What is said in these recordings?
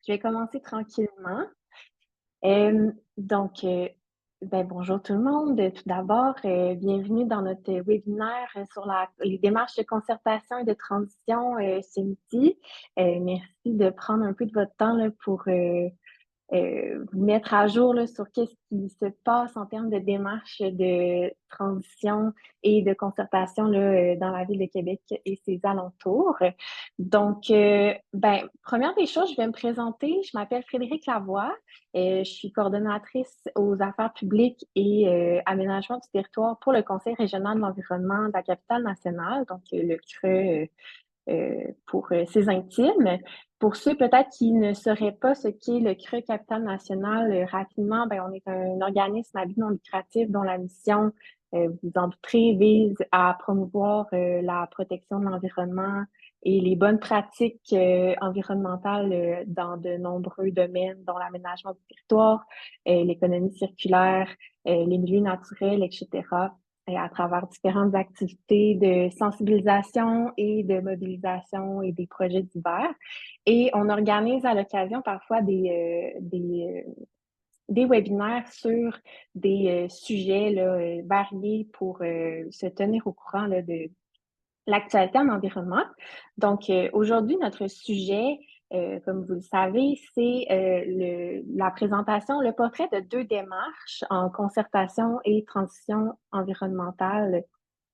Je vais commencer tranquillement. Donc, bonjour tout le monde. Tout d'abord, bienvenue dans notre webinaire sur les démarches de concertation et de transition ce midi. Merci de prendre un peu de votre temps là, pour vous mettre à jour là, sur qu'est-ce qui se passe en termes de démarches de transition et de concertation là, dans la ville de Québec et ses alentours. Donc, première des choses, je vais me présenter. Je m'appelle Frédérique Lavoie. Je suis coordonnatrice aux affaires publiques et aménagement du territoire pour le Conseil régional de l'environnement de la capitale nationale, donc le CRE pour ses intimes. Pour ceux peut-être qui ne sauraient pas ce qu'est le CRE Capital National, rapidement, on est un organisme à but non lucratif dont la mission, vous vous en douterez, vise à promouvoir la protection de l'environnement et les bonnes pratiques environnementales dans de nombreux domaines, dont l'aménagement du territoire, l'économie circulaire, les milieux naturels, etc., et à travers différentes activités de sensibilisation et de mobilisation et des projets divers. Et on organise à l'occasion parfois des webinaires sur des sujets là, variés pour se tenir au courant là, de l'actualité en environnement. Donc, aujourd'hui, notre sujet, comme vous le savez, c'est la présentation, le portrait de deux démarches en concertation et transition environnementale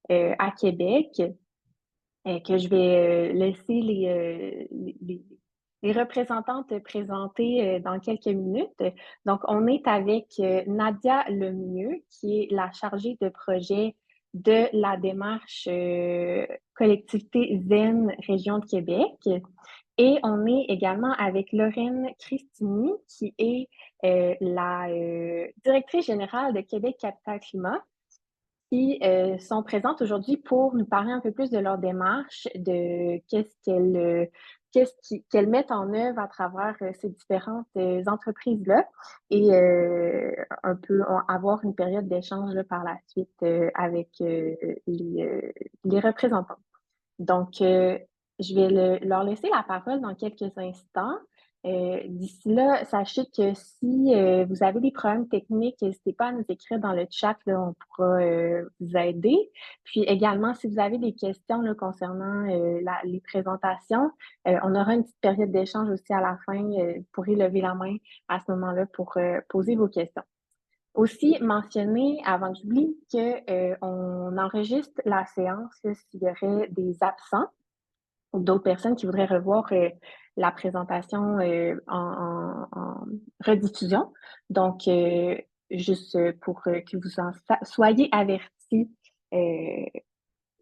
à Québec, que je vais laisser les représentantes présenter dans quelques minutes. Donc, on est avec Nadia Lemieux, qui est la chargée de projet de la démarche Collectivité Zen Région de Québec. Et on est également avec Lorraine Christini, qui est la directrice générale de Québec Capital Climat, qui sont présentes aujourd'hui pour nous parler un peu plus de leur démarche, de qu'elles mettent en œuvre à travers ces différentes entreprises-là et un peu avoir une période d'échange là, par la suite avec les représentants. Donc, je vais leur laisser la parole dans quelques instants. D'ici là, sachez que si vous avez des problèmes techniques, n'hésitez pas à nous écrire dans le chat, là, on pourra vous aider. Puis également, si vous avez des questions là, concernant les présentations, on aura une petite période d'échange aussi à la fin. Vous pourrez lever la main à ce moment-là pour poser vos questions. Aussi, mentionner, avant que j'oublie, qu'on enregistre la séance s'il y aurait des absents ou d'autres personnes qui voudraient revoir la présentation en rediffusion. Donc, juste pour que vous en soyez avertis euh,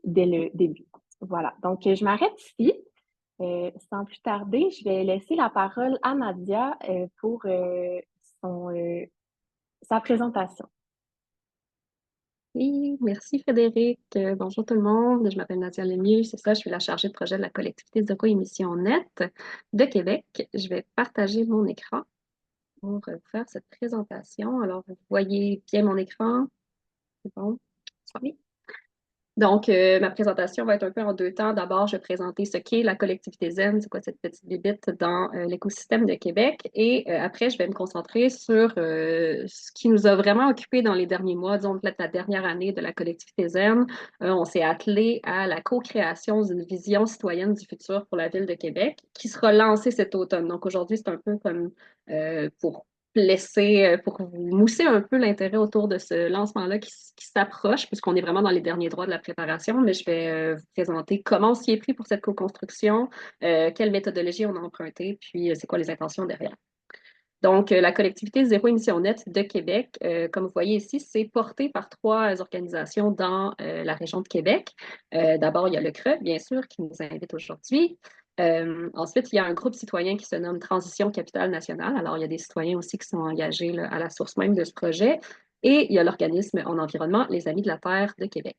dès le début. Voilà. Donc, je m'arrête ici. Sans plus tarder, je vais laisser la parole à Nadia pour son, sa présentation. Oui, merci Frédéric. Bonjour tout le monde. Je m'appelle Nadia Lemieux, c'est ça, je suis la chargée de projet de la collectivité zéro émission nette de Québec. Je vais partager mon écran pour vous faire cette présentation. Alors, vous voyez bien mon écran? C'est bon? Oui. Donc, ma présentation va être un peu en deux temps. D'abord, je vais présenter ce qu'est la collectivité zen, c'est quoi cette petite bébite dans l'écosystème de Québec. Et après, je vais me concentrer sur ce qui nous a vraiment occupés dans les derniers mois, disons peut-être la dernière année de la collectivité zen. On s'est attelé à la co-création d'une vision citoyenne du futur pour la ville de Québec qui sera lancée cet automne. Donc, aujourd'hui, c'est un peu comme pour pour vous mousser un peu l'intérêt autour de ce lancement-là qui s'approche, puisqu'on est vraiment dans les derniers droits de la préparation, mais je vais vous présenter comment on s'y est pris pour cette co-construction, quelle méthodologie on a emprunté, puis c'est quoi les intentions derrière. Donc, la collectivité Zéro Émission Nette de Québec, comme vous voyez ici, c'est porté par trois organisations dans la région de Québec. D'abord, il y a le CRE, bien sûr, qui nous invite aujourd'hui. Ensuite, il y a un groupe citoyen qui se nomme Transition Capitale Nationale. Alors, il y a des citoyens aussi qui sont engagés là, à la source même de ce projet. Et il y a l'organisme en environnement, les Amis de la Terre de Québec.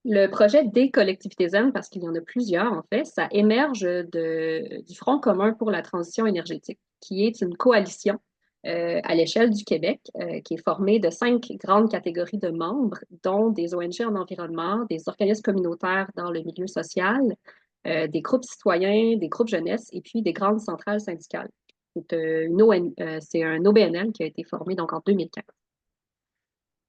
Le projet des collectivités zen, parce qu'il y en a plusieurs en fait, ça émerge du Front commun pour la transition énergétique, qui est une coalition à l'échelle du Québec, qui est formée de 5 grandes catégories de membres, dont des ONG en environnement, des organismes communautaires dans le milieu social, des groupes citoyens, des groupes jeunesse et puis des grandes centrales syndicales. C'est un OBNL qui a été formé donc en 2015.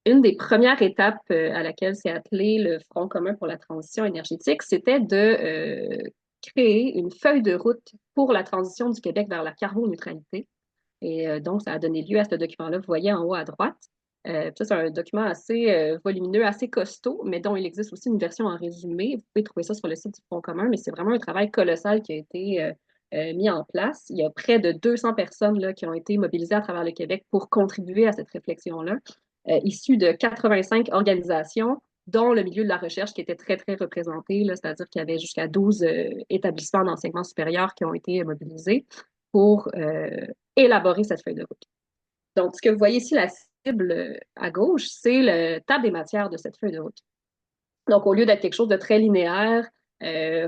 Une des premières étapes à laquelle s'est attelé le Front commun pour la transition énergétique, c'était de créer une feuille de route pour la transition du Québec vers la carboneutralité. Et donc, ça a donné lieu à ce document-là, vous voyez en haut à droite. Ça, c'est un document assez volumineux, assez costaud, mais dont il existe aussi une version en résumé. Vous pouvez trouver ça sur le site du Front commun, mais c'est vraiment un travail colossal qui a été mis en place. Il y a près de 200 personnes là, qui ont été mobilisées à travers le Québec pour contribuer à cette réflexion-là, issues de 85 organisations, dont le milieu de la recherche qui était très, très représenté, c'est-à-dire qu'il y avait jusqu'à 12 établissements d'enseignement supérieur qui ont été mobilisés pour élaborer cette feuille de route. Donc, ce que vous voyez ici, la cible à gauche, c'est le table des matières de cette feuille de route. Donc, au lieu d'être quelque chose de très linéaire,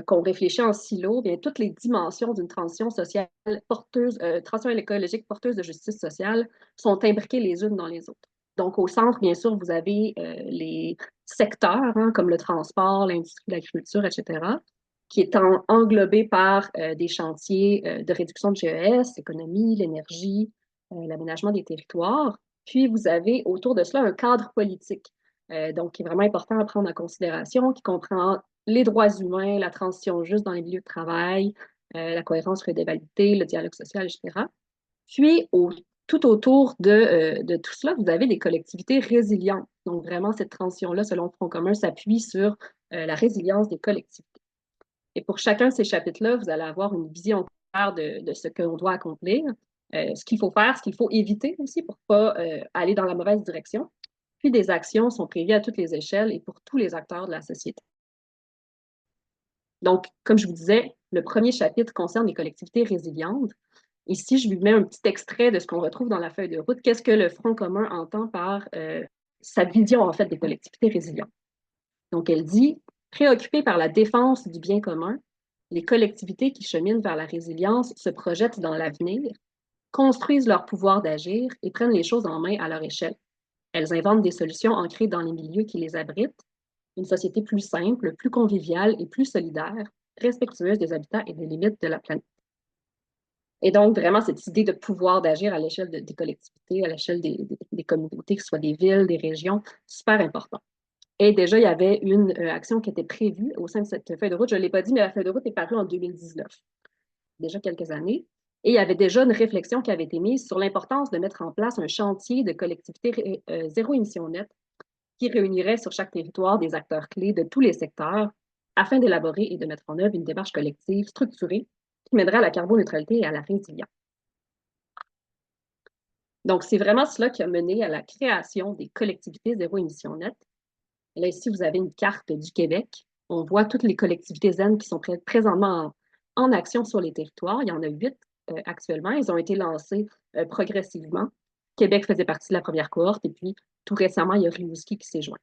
qu'on réfléchit en silo, bien, toutes les dimensions d'une transition sociale porteuse, transition écologique porteuse de justice sociale sont imbriquées les unes dans les autres. Donc, au centre, bien sûr, vous avez les secteurs, hein, comme le transport, l'industrie, l'agriculture, etc., qui est englobé par des chantiers de réduction de GES, l'économie, l'énergie, l'aménagement des territoires. Puis, vous avez autour de cela un cadre politique, donc qui est vraiment important à prendre en considération, qui comprend les droits humains, la transition juste dans les milieux de travail, la cohérence redevabilité, le dialogue social, etc. Puis, tout autour de tout cela, vous avez des collectivités résilientes. Donc, vraiment, cette transition-là, selon le Front commun, s'appuie sur la résilience des collectivités. Et pour chacun de ces chapitres-là, vous allez avoir une vision claire de ce qu'on doit accomplir, ce qu'il faut faire, ce qu'il faut éviter aussi pour ne pas aller dans la mauvaise direction. Puis des actions sont prévues à toutes les échelles et pour tous les acteurs de la société. Donc, comme je vous disais, le premier chapitre concerne les collectivités résilientes. Ici, je vous mets un petit extrait de ce qu'on retrouve dans la feuille de route. Qu'est-ce que le Front commun entend par sa vision, en fait, des collectivités résilientes? Donc, elle dit, préoccupées par la défense du bien commun, les collectivités qui cheminent vers la résilience se projettent dans l'avenir, construisent leur pouvoir d'agir et prennent les choses en main à leur échelle. Elles inventent des solutions ancrées dans les milieux qui les abritent, une société plus simple, plus conviviale et plus solidaire, respectueuse des habitats et des limites de la planète. Et donc, vraiment, cette idée de pouvoir d'agir à l'échelle des collectivités, à l'échelle des communautés, que ce soit des villes, des régions, super important. Et déjà, il y avait une action qui était prévue au sein de cette feuille de route. Je ne l'ai pas dit, mais la feuille de route est parue en 2019, déjà quelques années. Et il y avait déjà une réflexion qui avait été mise sur l'importance de mettre en place un chantier de collectivité zéro émission nette qui réunirait sur chaque territoire des acteurs clés de tous les secteurs afin d'élaborer et de mettre en œuvre une démarche collective structurée qui mènerait à la carboneutralité et à la résilience. Donc, c'est vraiment cela qui a mené à la création des collectivités zéro émission nette. Là, ici, vous avez une carte du Québec. On voit toutes les collectivités zen qui sont présentement en action sur les territoires. Il y en a 8 actuellement. Ils ont été lancés progressivement. Québec faisait partie de la première cohorte et puis tout récemment, il y a Rimouski qui s'est joint.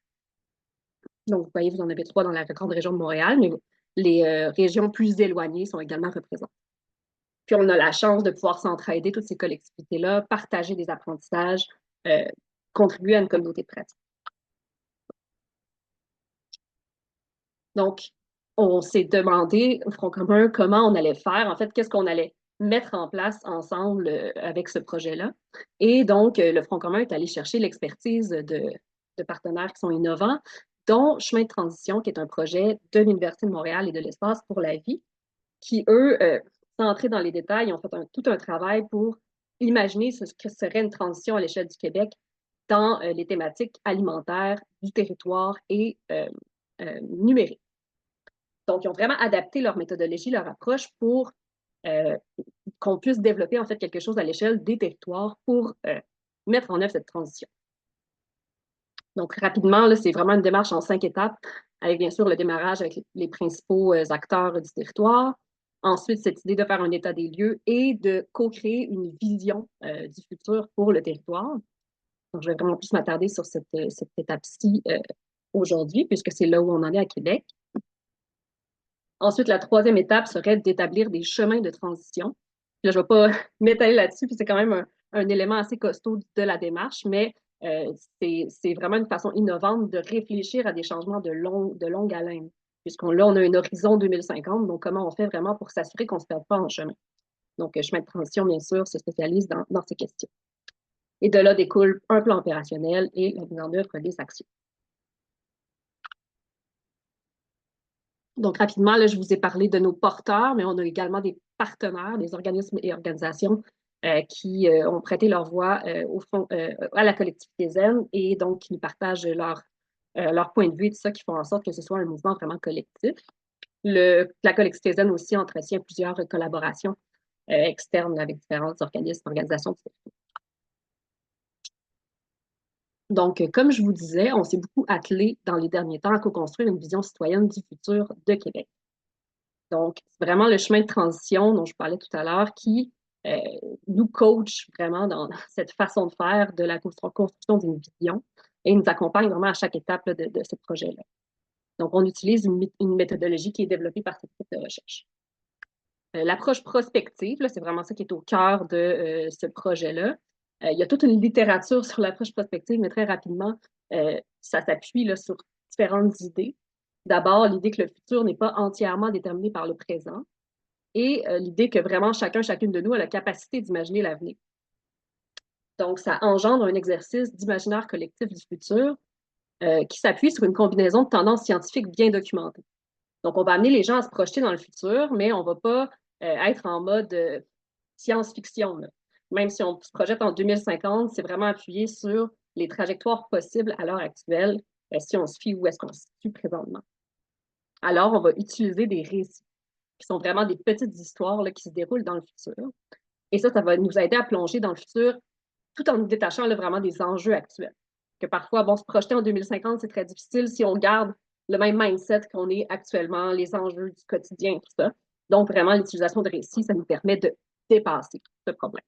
Donc, vous voyez, vous en avez 3 dans la grande région de Montréal, mais les régions plus éloignées sont également représentées. Puis, on a la chance de pouvoir s'entraider, toutes ces collectivités-là, partager des apprentissages, contribuer à une communauté de pratique. Donc, on s'est demandé au Front commun comment on allait faire, en fait, qu'est-ce qu'on allait mettre en place ensemble avec ce projet-là. Et donc, le Front commun est allé chercher l'expertise de partenaires qui sont innovants, dont Chemin de transition, qui est un projet de l'Université de Montréal et de l'Espace pour la vie, qui, eux, sans entrer dans les détails, ont fait tout un travail pour imaginer ce que serait une transition à l'échelle du Québec dans les thématiques alimentaires, du territoire et numérique. Donc, ils ont vraiment adapté leur méthodologie, leur approche pour qu'on puisse développer en fait quelque chose à l'échelle des territoires pour mettre en œuvre cette transition. Donc, rapidement, c'est vraiment une démarche en 5 étapes, avec bien sûr le démarrage avec les principaux acteurs du territoire. Ensuite, cette idée de faire un état des lieux et de co-créer une vision du futur pour le territoire. Donc, je vais vraiment plus m'attarder sur cette étape-ci aujourd'hui, puisque c'est là où on en est à Québec. Ensuite, la troisième étape serait d'établir des chemins de transition. Là, je ne vais pas m'étaler là-dessus, puis c'est quand même un élément assez costaud de la démarche, mais c'est vraiment une façon innovante de réfléchir à des changements de longue haleine. Là, on a un horizon 2050, donc comment on fait vraiment pour s'assurer qu'on ne se perde pas en chemin. Donc, chemin de transition, bien sûr, se spécialise dans ces questions. Et de là découle un plan opérationnel et la mise en œuvre des actions. Donc, rapidement, là, je vous ai parlé de nos porteurs, mais on a également des partenaires, des organismes et organisations qui ont prêté leur voix à la collectivité zen et donc qui nous partagent leur point de vue et tout ça, qui font en sorte que ce soit un mouvement vraiment collectif. La collectivité zen aussi entretient plusieurs collaborations externes avec différents organismes, organisations. Donc, comme je vous disais, on s'est beaucoup attelé dans les derniers temps à co-construire une vision citoyenne du futur de Québec. Donc, c'est vraiment le chemin de transition dont je parlais tout à l'heure qui euh, nous coach vraiment dans cette façon de faire de la construction d'une vision et nous accompagne vraiment à chaque étape là, de ce projet-là. Donc, on utilise une méthodologie qui est développée par cette équipe de recherche. L'approche prospective, c'est vraiment ça qui est au cœur de ce projet-là. Il y a toute une littérature sur l'approche prospective, mais très rapidement, ça s'appuie sur différentes idées. D'abord, l'idée que le futur n'est pas entièrement déterminé par le présent et l'idée que vraiment chacune de nous a la capacité d'imaginer l'avenir. Donc, ça engendre un exercice d'imaginaire collectif du futur qui s'appuie sur une combinaison de tendances scientifiques bien documentées. Donc, on va amener les gens à se projeter dans le futur, mais on ne va pas être en mode science-fiction. Même si on se projette en 2050, c'est vraiment appuyé sur les trajectoires possibles à l'heure actuelle, si on se fie où est-ce qu'on se situe présentement. Alors, on va utiliser des récits qui sont vraiment des petites histoires là, qui se déroulent dans le futur. Et ça va nous aider à plonger dans le futur tout en nous détachant là, vraiment des enjeux actuels. Que parfois, bon, se projeter en 2050, c'est très difficile si on garde le même mindset qu'on est actuellement, les enjeux du quotidien, tout ça. Donc, vraiment, l'utilisation de récits, ça nous permet de dépasser ce problème.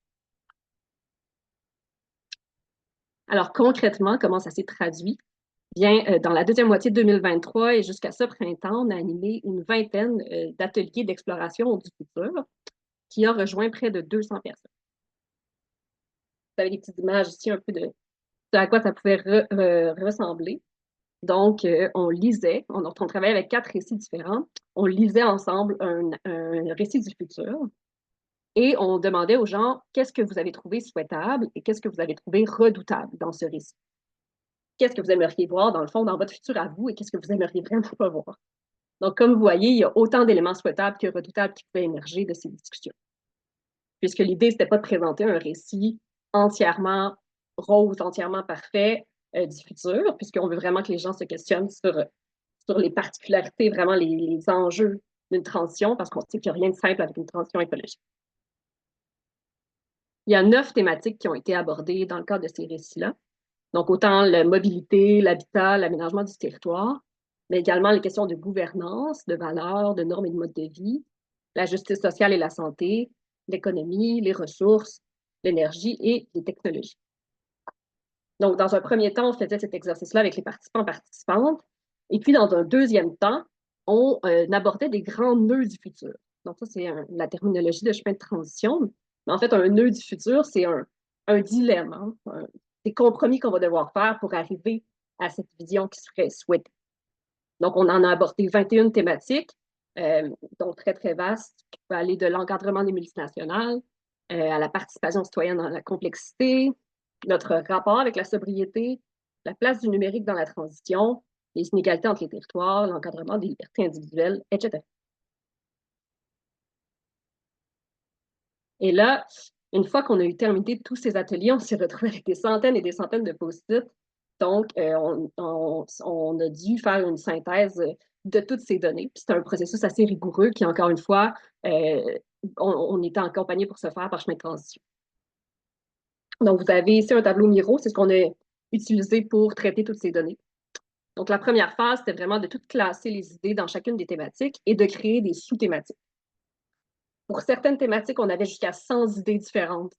Alors, concrètement, comment ça s'est traduit? Bien, dans la deuxième moitié de 2023 et jusqu'à ce printemps, on a animé une vingtaine d'ateliers d'exploration du futur qui a rejoint près de 200 personnes. Vous avez des petites images ici un peu de à quoi ça pouvait ressembler. Donc, on lisait, on travaillait avec 4 récits différents. On lisait ensemble un récit du futur et on demandait aux gens qu'est-ce que vous avez trouvé souhaitable et qu'est-ce que vous avez trouvé redoutable dans ce récit. Qu'est-ce que vous aimeriez voir, dans le fond, dans votre futur à vous et qu'est-ce que vous aimeriez vraiment pas voir. Donc, comme vous voyez, il y a autant d'éléments souhaitables que redoutables qui pouvaient émerger de ces discussions. Puisque l'idée, c'était pas de présenter un récit entièrement rose, entièrement parfait du futur, puisqu'on veut vraiment que les gens se questionnent sur les particularités, vraiment les enjeux d'une transition, parce qu'on sait qu'il n'y a rien de simple avec une transition écologique. Il y a 9 thématiques qui ont été abordées dans le cadre de ces récits-là. Donc, autant la mobilité, l'habitat, l'aménagement du territoire, mais également les questions de gouvernance, de valeurs, de normes et de modes de vie, la justice sociale et la santé, l'économie, les ressources, l'énergie et les technologies. Donc, dans un premier temps, on faisait cet exercice-là avec les participants participantes. Et puis, dans un deuxième temps, on abordait des grands nœuds du futur. Donc, ça, c'est la terminologie de chemin de transition. Mais en fait, un nœud du futur, c'est un dilemme, hein, des compromis qu'on va devoir faire pour arriver à cette vision qui serait souhaitée. Donc, on en a abordé 21 thématiques, donc très, très vastes, qui peuvent aller de l'encadrement des multinationales à la participation citoyenne dans la complexité, notre rapport avec la sobriété, la place du numérique dans la transition, les inégalités entre les territoires, l'encadrement des libertés individuelles, etc. Et là, une fois qu'on a eu terminé tous ces ateliers, on s'est retrouvé avec des centaines et des centaines de post-it. Donc, on a dû faire une synthèse de toutes ces données. C'est un processus assez rigoureux qui, encore une fois, on était accompagné pour ce faire par chemin de transition. Donc, vous avez ici un tableau Miro, c'est ce qu'on a utilisé pour traiter toutes ces données. Donc, la première phase, c'était vraiment de tout classer les idées dans chacune des thématiques et de créer des sous-thématiques. Pour certaines thématiques, on avait jusqu'à 100 idées différentes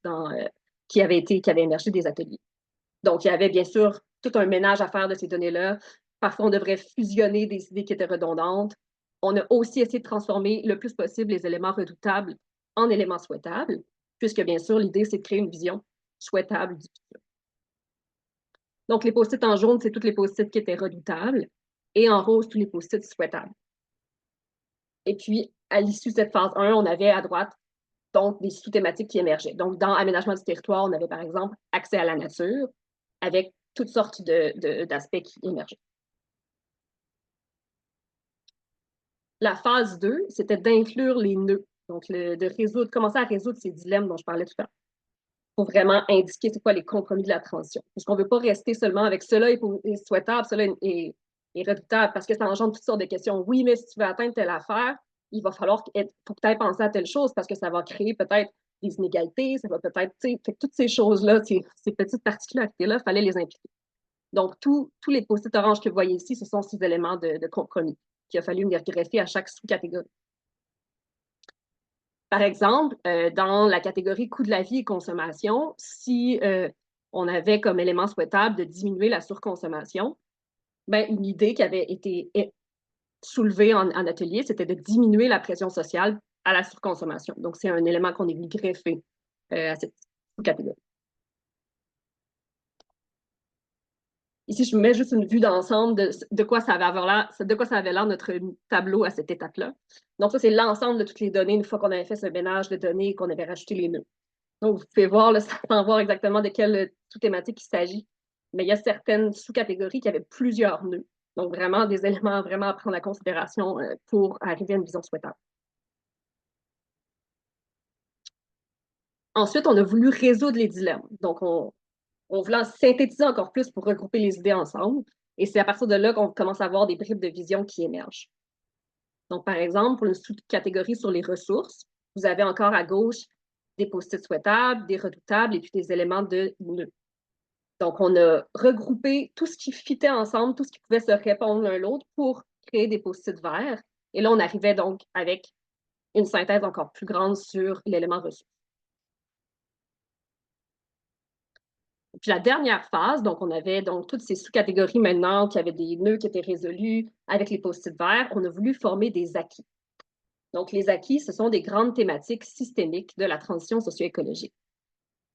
qui avaient émergé des ateliers. Donc, il y avait bien sûr tout un ménage à faire de ces données-là. Parfois, on devrait fusionner des idées qui étaient redondantes. On a aussi essayé de transformer le plus possible les éléments redoutables en éléments souhaitables, puisque bien sûr, l'idée, c'est de créer une vision souhaitable du futur. Donc, les post-it en jaune, c'est toutes les post-it qui étaient redoutables, et en rose, tous les post-it souhaitables. Et puis, à l'issue de cette phase 1, on avait à droite donc des sous-thématiques qui émergeaient. Donc, dans aménagement du territoire, on avait par exemple accès à la nature avec toutes sortes d'aspects qui émergeaient. La phase 2, c'était d'inclure les nœuds, donc commencer à résoudre ces dilemmes dont je parlais tout à l'heure, pour vraiment indiquer c'est quoi les compromis de la transition. Parce qu'on ne veut pas rester seulement avec cela est souhaitable, cela est redoutable, parce que ça engendre toutes sortes de questions. Oui, mais si tu veux atteindre telle affaire, il va falloir faut que tu aies pensé à telle chose, parce que ça va créer peut-être des inégalités, ça va peut-être, toutes ces choses-là, ces petites particularités-là, il fallait les impliquer. Donc, tous les post-it oranges que vous voyez ici, ce sont ces éléments de compromis qu'il a fallu greffer à chaque sous-catégorie. Par exemple, dans la catégorie coût de la vie et consommation, si on avait comme élément souhaitable de diminuer la surconsommation, ben, une idée qui avait été soulevée en atelier, c'était de diminuer la pression sociale à la surconsommation. Donc, c'est un élément qu'on est venu greffer à cette catégorie. Ici, je mets juste une vue d'ensemble de quoi ça avait l'air notre tableau à cette étape-là. Donc, ça, c'est l'ensemble de toutes les données une fois qu'on avait fait ce ménage de données et qu'on avait rajouté les nœuds. Donc, vous pouvez voir, là, sans voir exactement de quelle sous-thématique il s'agit, mais il y a certaines sous-catégories qui avaient plusieurs nœuds. Donc, vraiment des éléments vraiment à prendre en considération pour arriver à une vision souhaitable. Ensuite, on a voulu résoudre les dilemmes. Donc, on voulait synthétiser encore plus pour regrouper les idées ensemble. Et c'est à partir de là qu'on commence à avoir des bribes de vision qui émergent. Donc, par exemple, pour une sous-catégorie sur les ressources, vous avez encore à gauche des post-it souhaitables, des redoutables et puis des éléments de nœuds. Donc, on a regroupé tout ce qui fitait ensemble, tout ce qui pouvait se répondre l'un l'autre pour créer des post-it verts. Et là, on arrivait donc avec une synthèse encore plus grande sur l'élément ressources. Puis la dernière phase, donc on avait donc toutes ces sous-catégories maintenant qui avaient des nœuds qui étaient résolus avec les post-it verts. On a voulu former des acquis. Donc les acquis, ce sont des grandes thématiques systémiques de la transition socio-écologique.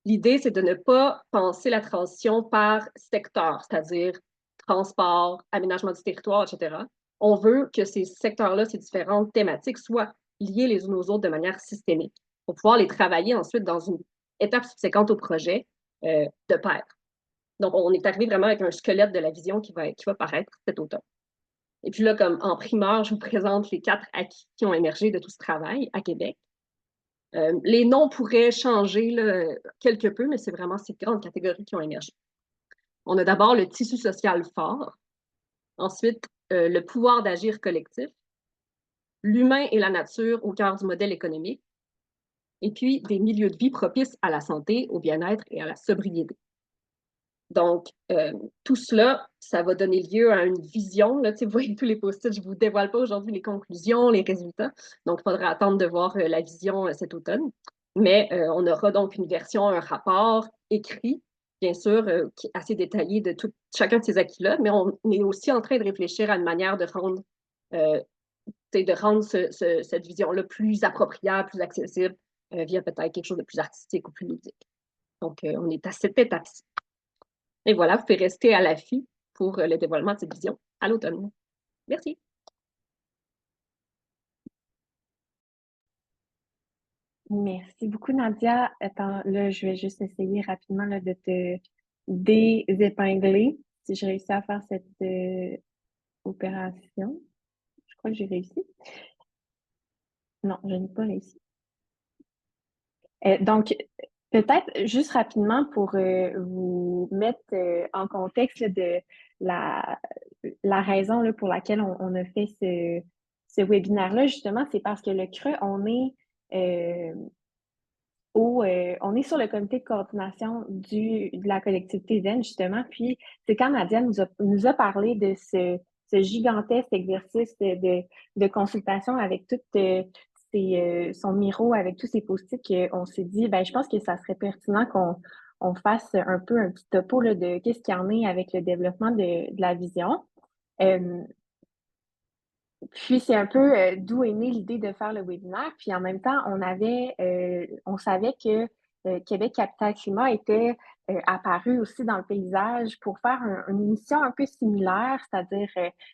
L'idée, c'est de ne pas penser la transition par secteur, c'est-à-dire transport, aménagement du territoire, etc. On veut que ces secteurs-là, ces différentes thématiques soient liées les unes aux autres de manière systémique pour pouvoir les travailler ensuite dans une étape subséquente au projet de pair. Donc, on est arrivé vraiment avec un squelette de la vision qui va paraître cet automne. Et puis là, comme en primeur, je vous présente les 4 acquis qui ont émergé de tout ce travail à Québec. Les noms pourraient changer là, quelque peu, mais c'est vraiment ces grandes catégories qui ont émergé. On a d'abord le tissu social fort, ensuite le pouvoir d'agir collectif, l'humain et la nature au cœur du modèle économique, et puis des milieux de vie propices à la santé, au bien-être et à la sobriété. Donc, tout cela, ça va donner lieu à une vision. Là, vous voyez tous les post-it, je ne vous dévoile pas aujourd'hui les conclusions, les résultats. Donc, il faudra attendre de voir la vision cet automne. Mais on aura donc une version, un rapport écrit, bien sûr, qui est assez détaillé de chacun de ces acquis-là, mais on est aussi en train de réfléchir à une manière de rendre, cette vision-là plus appropriable, plus accessible, via peut-être quelque chose de plus artistique ou plus ludique. Donc, on est à cette étape-ci. Et voilà, vous pouvez rester à l'affût pour le dévoilement de cette vision à l'automne. Merci. Merci beaucoup, Nadia. Attends, là, je vais juste essayer rapidement là, de te désépingler si je réussis à faire cette opération. Je crois que j'ai réussi. Non, je n'ai pas réussi. Donc, peut-être juste rapidement pour vous mettre en contexte là, de la raison là, pour laquelle on a fait ce webinaire-là, justement, c'est parce que le CRE, euh, on est sur le comité de coordination de la collectivité ZEN, justement, puis c'est quand Nadia nous a parlé de ce gigantesque exercice de consultation avec tout son miro, avec tous ses post-it, qu'on s'est dit, ben, je pense que ça serait pertinent qu'on fasse un peu un petit topo là, de qu'est-ce qu'il y en est avec le développement de la vision. Puis c'est un peu d'où est née l'idée de faire le webinaire. Puis en même temps, on savait que Québec Capital Climat était apparu aussi dans le paysage pour faire une mission un peu similaire, c'est-à-dire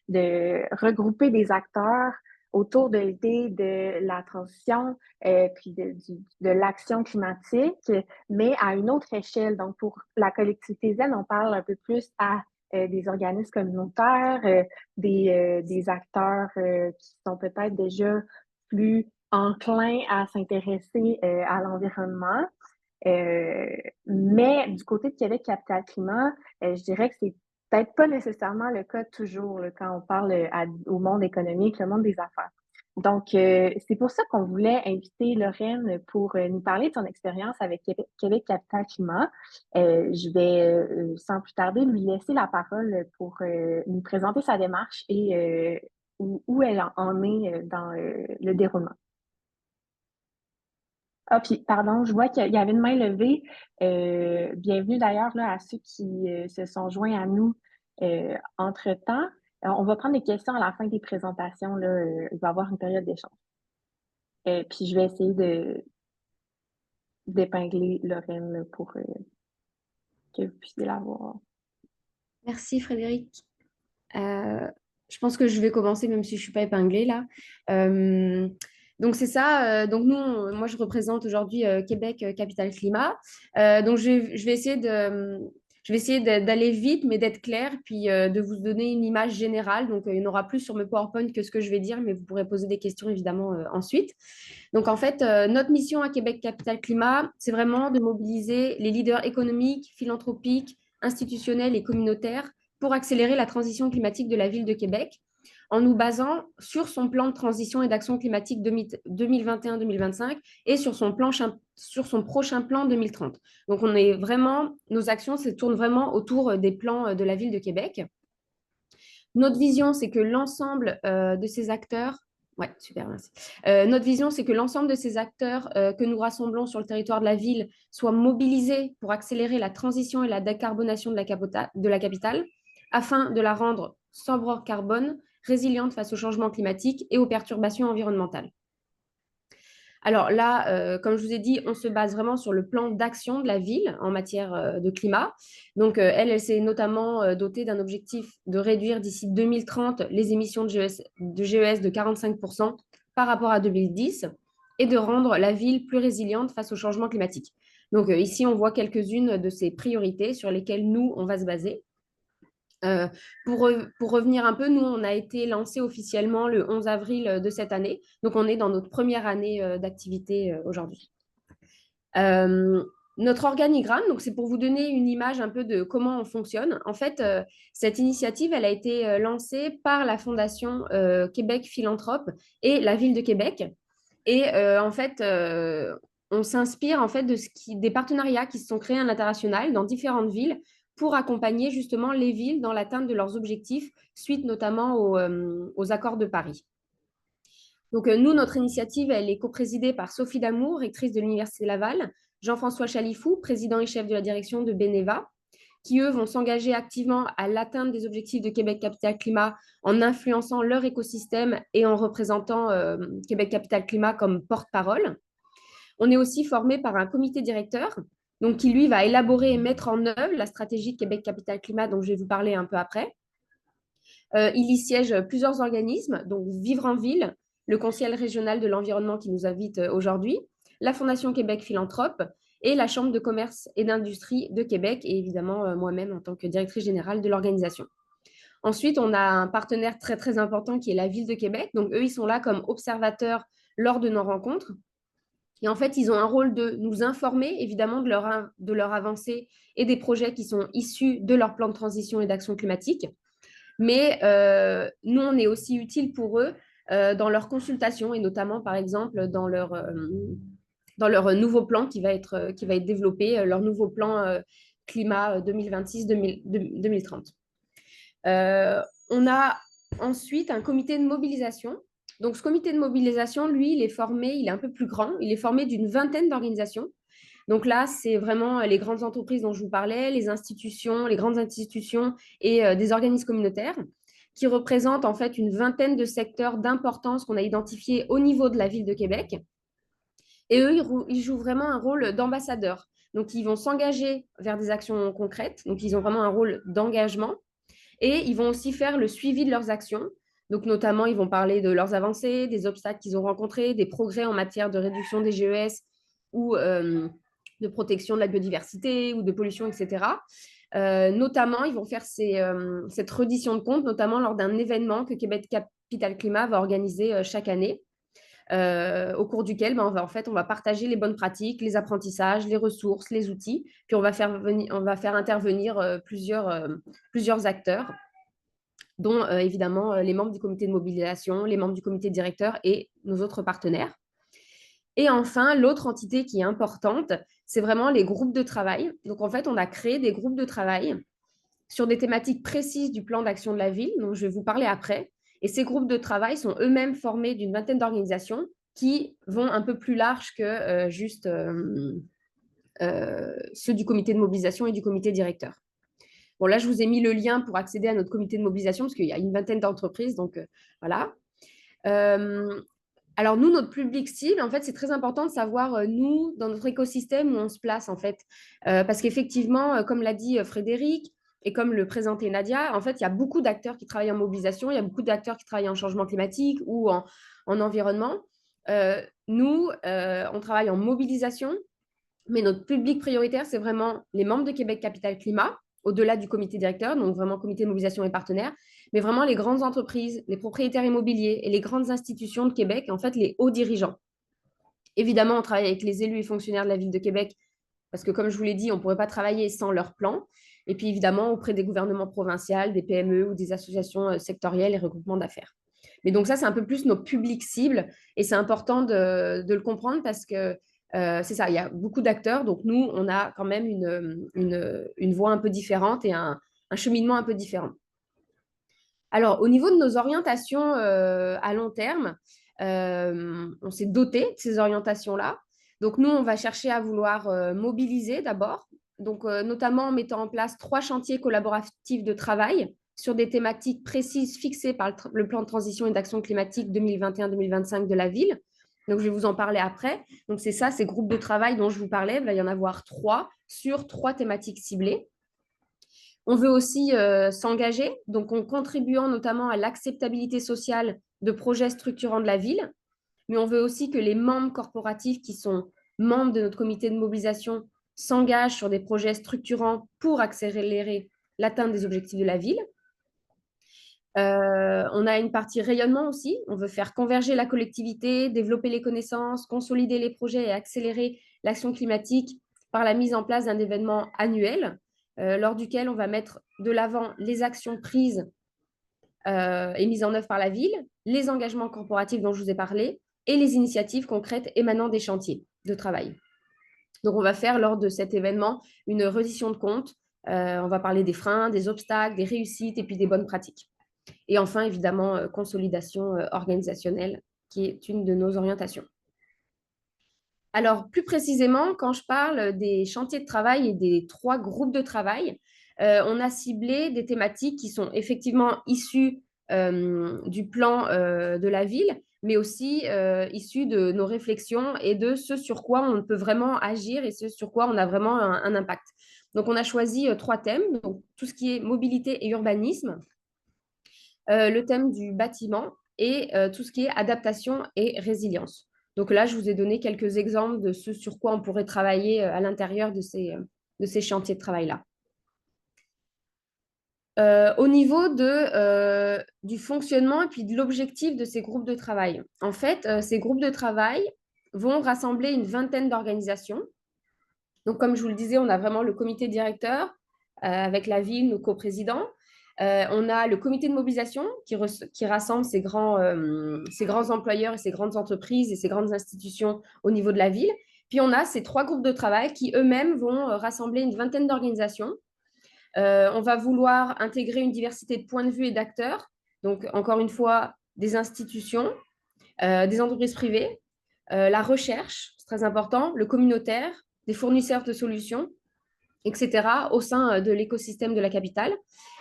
de regrouper des acteurs autour de l'idée de la transition, puis de l'action climatique, mais à une autre échelle. Donc, pour la collectivité zen, on parle un peu plus à des organismes communautaires, des acteurs qui sont peut-être déjà plus enclins à s'intéresser à l'environnement. Euh, mais du côté de Québec Capital Climat, je dirais que c'est peut-être pas nécessairement le cas toujours là, quand on parle au monde économique, le monde des affaires. Donc, c'est pour ça qu'on voulait inviter Lorraine pour nous parler de son expérience avec Québec Capital Climat. Je vais, sans plus tarder, lui laisser la parole pour nous présenter sa démarche et où elle en est dans le déroulement. Ah, puis, pardon, je vois qu'il y avait une main levée. Bienvenue d'ailleurs là, à ceux qui se sont joints à nous entre-temps. On va prendre des questions à la fin des présentations. Là, il va y avoir une période d'échange. Puis, je vais essayer d'épingler Lorraine là, pour que vous puissiez la voir. Merci Frédéric. Je pense que je vais commencer même si je ne suis pas épinglée là. Donc c'est ça. Donc nous, moi je représente aujourd'hui Québec Capital Climat. Donc je vais essayer d'aller vite, mais d'être claire, puis de vous donner une image générale. Donc il y en aura plus sur mes PowerPoint que ce que je vais dire, mais vous pourrez poser des questions évidemment ensuite. Donc en fait, notre mission à Québec Capital Climat, c'est vraiment de mobiliser les leaders économiques, philanthropiques, institutionnels et communautaires pour accélérer la transition climatique de la ville de Québec en nous basant sur son plan de transition et d'action climatique 2021-2025 et sur son prochain plan 2030. Donc, nos actions se tournent vraiment autour des plans de la ville de Québec. Notre vision, c'est que l'ensemble de ces acteurs Ouais, super, merci. Notre vision, c'est que l'ensemble de ces acteurs que nous rassemblons sur le territoire de la ville soient mobilisés pour accélérer la transition et la décarbonation de la capitale afin de la rendre sobre hors carbone, résiliente face au changement climatique et aux perturbations environnementales. Alors là, comme je vous ai dit, on se base vraiment sur le plan d'action de la ville en matière de climat. Donc, elle s'est notamment dotée d'un objectif de réduire d'ici 2030 les émissions de GES de 45% par rapport à 2010 et de rendre la ville plus résiliente face au changement climatique. Donc, ici, on voit quelques-unes de ces priorités sur lesquelles nous, on va se baser. Pour revenir un peu, nous, on a été lancé officiellement le 11 avril de cette année. Donc, on est dans notre première année d'activité aujourd'hui. Notre organigramme, donc c'est pour vous donner une image un peu de comment on fonctionne. En fait, cette initiative, elle a été lancée par la Fondation Québec Philanthrope et la Ville de Québec. Et en fait, on s'inspire en fait des partenariats qui se sont créés à l'international dans différentes villes pour accompagner justement les villes dans l'atteinte de leurs objectifs, suite notamment aux accords de Paris. Donc, nous, notre initiative, elle est coprésidée par Sophie Damour, rectrice de l'Université Laval, Jean-François Chalifou, président et chef de la direction de Beneva, qui, eux, vont s'engager activement à l'atteinte des objectifs de Québec Capital Climat en influençant leur écosystème et en représentant Québec Capital Climat comme porte-parole. On est aussi formé par un comité directeur donc qui, lui, va élaborer et mettre en œuvre la stratégie de Québec Capital Climat dont je vais vous parler un peu après. Il y siège plusieurs organismes, donc Vivre en Ville, le Conseil régional de l'environnement qui nous invite aujourd'hui, la Fondation Québec Philanthrope et la Chambre de commerce et d'industrie de Québec et évidemment moi-même en tant que directrice générale de l'organisation. Ensuite, on a un partenaire très, très important qui est la Ville de Québec. Donc, eux, ils sont là comme observateurs lors de nos rencontres. Et en fait, ils ont un rôle de nous informer, évidemment, de leur avancée et des projets qui sont issus de leur plan de transition et d'action climatique. Mais nous, on est aussi utile pour eux dans leur consultation et notamment, par exemple, dans leur nouveau plan qui va être développé, leur nouveau plan climat 2026-2030. On a ensuite un comité de mobilisation. Donc, ce comité de mobilisation, lui, il est un peu plus grand. Il est formé d'une vingtaine d'organisations. Donc là, c'est vraiment les grandes entreprises dont je vous parlais, les grandes institutions et des organismes communautaires qui représentent en fait une vingtaine de secteurs d'importance qu'on a identifiés au niveau de la ville de Québec. Et eux, ils jouent vraiment un rôle d'ambassadeur. Donc, ils vont s'engager vers des actions concrètes. Donc, ils ont vraiment un rôle d'engagement. Et ils vont aussi faire le suivi de leurs actions Donc, notamment, ils vont parler de leurs avancées, des obstacles qu'ils ont rencontrés, des progrès en matière de réduction des GES ou de protection de la biodiversité ou de pollution, etc. Notamment, ils vont faire cette reddition de comptes, notamment lors d'un événement que Québec Capital Climat va organiser chaque année, au cours duquel on va partager les bonnes pratiques, les apprentissages, les ressources, les outils, puis on va faire intervenir plusieurs acteurs, dont évidemment les membres du comité de mobilisation, les membres du comité directeur et nos autres partenaires. Et enfin, l'autre entité qui est importante, c'est vraiment les groupes de travail. Donc, en fait, on a créé des groupes de travail sur des thématiques précises du plan d'action de la ville, dont je vais vous parler après. Et ces groupes de travail sont eux-mêmes formés d'une vingtaine d'organisations qui vont un peu plus large que juste ceux du comité de mobilisation et du comité directeur. Bon, là, je vous ai mis le lien pour accéder à notre comité de mobilisation, parce qu'il y a une vingtaine d'entreprises, donc voilà. Alors, nous, notre public cible, en fait, c'est très important de savoir, nous, dans notre écosystème, où on se place, en fait. Parce qu'effectivement, comme l'a dit Frédéric, et comme le présentait Nadia, en fait, il y a beaucoup d'acteurs qui travaillent en mobilisation, il y a beaucoup d'acteurs qui travaillent en changement climatique ou en environnement. Nous, on travaille en mobilisation, mais notre public prioritaire, c'est vraiment les membres de Québec Capital Climat, au-delà du comité directeur, donc vraiment comité de mobilisation et partenaires, mais vraiment les grandes entreprises, les propriétaires immobiliers et les grandes institutions de Québec, en fait, les hauts dirigeants. Évidemment, on travaille avec les élus et fonctionnaires de la ville de Québec, parce que comme je vous l'ai dit, on ne pourrait pas travailler sans leur plan. Et puis évidemment, auprès des gouvernements provinciaux, des PME ou des associations sectorielles et regroupements d'affaires. Mais donc ça, c'est un peu plus nos publics cibles, et c'est important de le comprendre parce que c'est ça, il y a beaucoup d'acteurs, donc nous, on a quand même une voie un peu différente et un cheminement un peu différent. Alors, au niveau de nos orientations à long terme, on s'est doté de ces orientations-là. Donc, nous, on va chercher à vouloir mobiliser d'abord, donc notamment en mettant en place 3 chantiers collaboratifs de travail sur des thématiques précises fixées par le plan de transition et d'action climatique 2021-2025 de la ville. Donc, je vais vous en parler après. Donc, c'est ça, ces groupes de travail dont je vous parlais. Il va y en avoir 3 sur 3 thématiques ciblées. On veut aussi s'engager, donc en contribuant notamment à l'acceptabilité sociale de projets structurants de la ville, mais on veut aussi que les membres corporatifs qui sont membres de notre comité de mobilisation s'engagent sur des projets structurants pour accélérer l'atteinte des objectifs de la ville. On a une partie rayonnement aussi. On veut faire converger la collectivité, développer les connaissances, consolider les projets et accélérer l'action climatique par la mise en place d'un événement annuel lors duquel on va mettre de l'avant les actions prises et mises en œuvre par la ville, les engagements corporatifs dont je vous ai parlé et les initiatives concrètes émanant des chantiers de travail. Donc, on va faire lors de cet événement une reddition de comptes. On va parler des freins, des obstacles, des réussites et puis des bonnes pratiques. Et enfin, évidemment, consolidation organisationnelle, qui est une de nos orientations. Alors, plus précisément, quand je parle des chantiers de travail et des 3 groupes de travail, on a ciblé des thématiques qui sont effectivement issues du plan de la ville, mais aussi issues de nos réflexions et de ce sur quoi on peut vraiment agir et ce sur quoi on a vraiment un impact. Donc, on a choisi 3 thèmes, donc tout ce qui est mobilité et urbanisme, le thème du bâtiment et tout ce qui est adaptation et résilience. Donc là, je vous ai donné quelques exemples de ce sur quoi on pourrait travailler à l'intérieur de ces chantiers de travail-là. Au niveau du fonctionnement et puis de l'objectif de ces groupes de travail. En fait, ces groupes de travail vont rassembler une vingtaine d'organisations. Donc, comme je vous le disais, on a vraiment le comité directeur avec la ville, nos coprésidents. On a le comité de mobilisation qui rassemble ces grands employeurs et ces grandes entreprises et ces grandes institutions au niveau de la ville. Puis, on a ces 3 groupes de travail qui eux-mêmes vont rassembler une vingtaine d'organisations. On va vouloir intégrer une diversité de points de vue et d'acteurs. Donc, encore une fois, des institutions, des entreprises privées, la recherche, c'est très important, le communautaire, des fournisseurs de solutions, etc., au sein de l'écosystème de la capitale.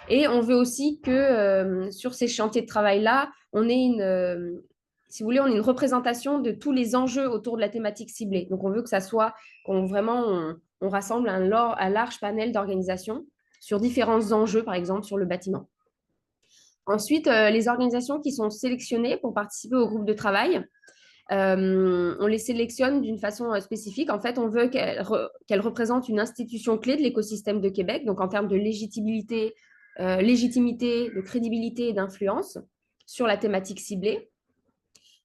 Et on veut aussi que sur ces chantiers de travail-là, on ait si vous voulez, on ait une représentation de tous les enjeux autour de la thématique ciblée. Donc, on veut que ça soit, on rassemble un large panel d'organisations sur différents enjeux, par exemple, sur le bâtiment. Ensuite, les organisations qui sont sélectionnées pour participer au groupe de travail, on les sélectionne d'une façon spécifique. En fait, on veut qu'elles représentent une institution clé de l'écosystème de Québec, donc en termes de légitimité, de crédibilité et d'influence sur la thématique ciblée.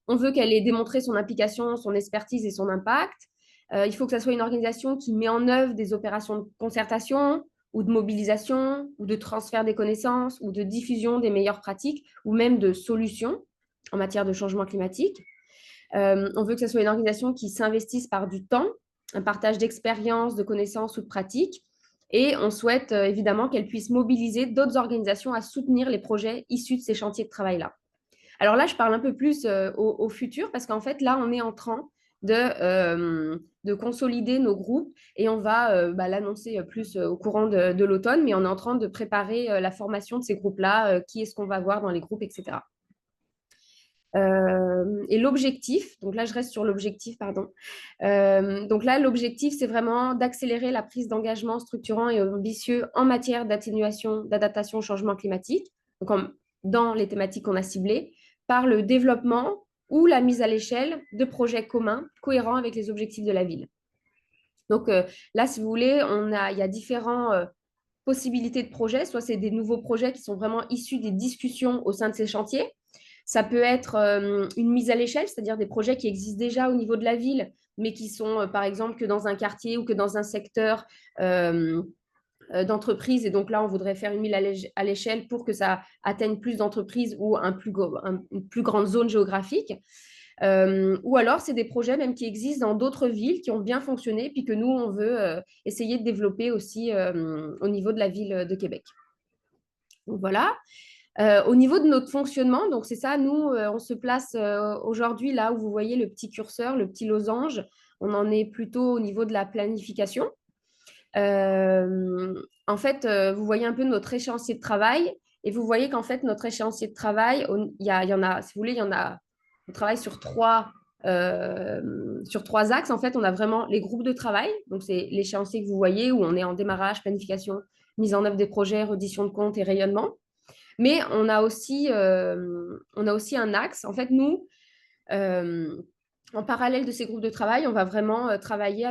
On veut qu'elle ait démontré son implication, son expertise et son impact. Il faut que ce soit une organisation qui met en œuvre des opérations de concertation ou de mobilisation ou de transfert des connaissances ou de diffusion des meilleures pratiques ou même de solutions en matière de changement climatique. On veut que ce soit une organisation qui s'investisse par du temps, un partage d'expériences, de connaissances ou de pratiques. Et on souhaite évidemment qu'elle puisse mobiliser d'autres organisations à soutenir les projets issus de ces chantiers de travail-là. Alors là, je parle un peu plus au futur parce qu'en fait, là, on est en train de consolider nos groupes et on va l'annoncer plus au courant de l'automne, mais on est en train de préparer la formation de ces groupes-là, qui est-ce qu'on va voir dans les groupes, etc. Et l'objectif, donc là je reste sur l'objectif, pardon. Donc là l'objectif c'est vraiment d'accélérer la prise d'engagement structurant et ambitieux en matière d'atténuation, d'adaptation au changement climatique, donc dans les thématiques qu'on a ciblées, par le développement ou la mise à l'échelle de projets communs cohérents avec les objectifs de la ville. Donc là, si vous voulez, il y a différentes possibilités de projets. Soit c'est des nouveaux projets qui sont vraiment issus des discussions au sein de ces chantiers. Ça peut être une mise à l'échelle, c'est-à-dire des projets qui existent déjà au niveau de la ville, mais qui sont, par exemple, que dans un quartier ou que dans un secteur d'entreprise. Et donc là, on voudrait faire une mise à l'échelle pour que ça atteigne plus d'entreprises ou une plus grande zone géographique. Ou alors, c'est des projets même qui existent dans d'autres villes qui ont bien fonctionné, puis que nous, on veut essayer de développer aussi au niveau de la ville de Québec. Donc voilà. Au niveau de notre fonctionnement, donc c'est ça, nous, on se place aujourd'hui là où vous voyez le petit curseur, le petit losange. On en est plutôt au niveau de la planification. En fait, vous voyez un peu notre échéancier de travail et vous voyez qu'en fait, notre échéancier de travail, il y en a, si vous voulez, on travaille sur trois axes. En fait, on a vraiment les groupes de travail. Donc, c'est l'échéancier que vous voyez où on est en démarrage, planification, mise en œuvre des projets, reddition de comptes et rayonnement. Mais on a aussi un axe. En fait, nous, en parallèle de ces groupes de travail, on va vraiment travailler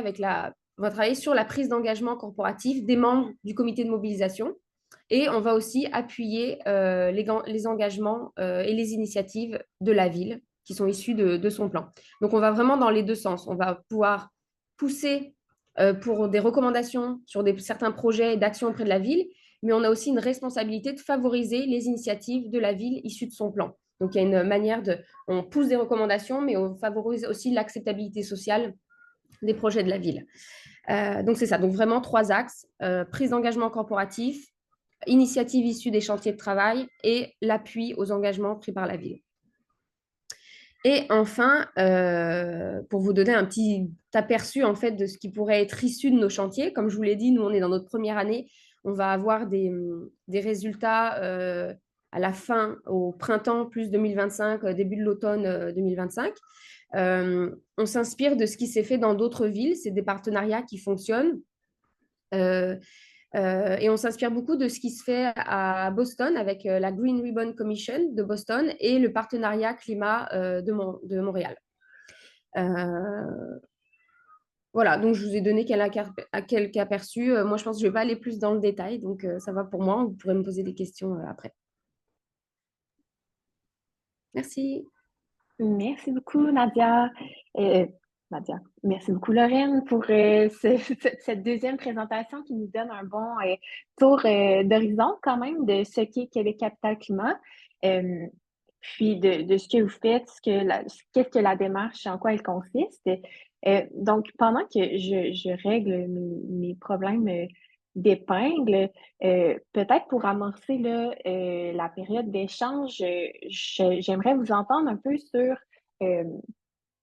on va travailler sur la prise d'engagement corporatif des membres du comité de mobilisation. Et on va aussi appuyer les engagements et les initiatives de la ville qui sont issus de son plan. Donc, on va vraiment dans les deux sens. On va pouvoir pousser pour des recommandations sur certains projets d'actions auprès de la ville, mais on a aussi une responsabilité de favoriser les initiatives de la ville issues de son plan. Donc, il y a une manière on pousse des recommandations, mais on favorise aussi l'acceptabilité sociale des projets de la ville. Donc, c'est ça. Donc, vraiment trois axes. Prise d'engagement corporatif, initiatives issues des chantiers de travail et l'appui aux engagements pris par la ville. Et enfin, pour vous donner un petit aperçu en fait de ce qui pourrait être issu de nos chantiers, comme je vous l'ai dit, nous on est dans notre première année, on va avoir des résultats à la fin, au printemps plus 2025, début de l'automne 2025. On s'inspire de ce qui s'est fait dans d'autres villes, c'est des partenariats qui fonctionnent. Et on s'inspire beaucoup de ce qui se fait à Boston avec la Green Ribbon Commission de Boston et le partenariat climat de Montréal. Voilà, donc je vous ai donné quelques aperçus. Moi, je pense que je ne vais pas aller plus dans le détail, donc ça va pour moi. Vous pourrez me poser des questions après. Merci. Merci beaucoup, Nadia. Merci beaucoup, Lorraine, pour cette deuxième présentation qui nous donne un bon tour d'horizon quand même de ce qu'est Québec Capital Climat, puis de ce que vous faites, qu'est-ce que la démarche, en quoi elle consiste. Donc, pendant que je règle mes problèmes d'épingle, peut-être pour amorcer là, la période d'échange, j'aimerais vous entendre un peu sur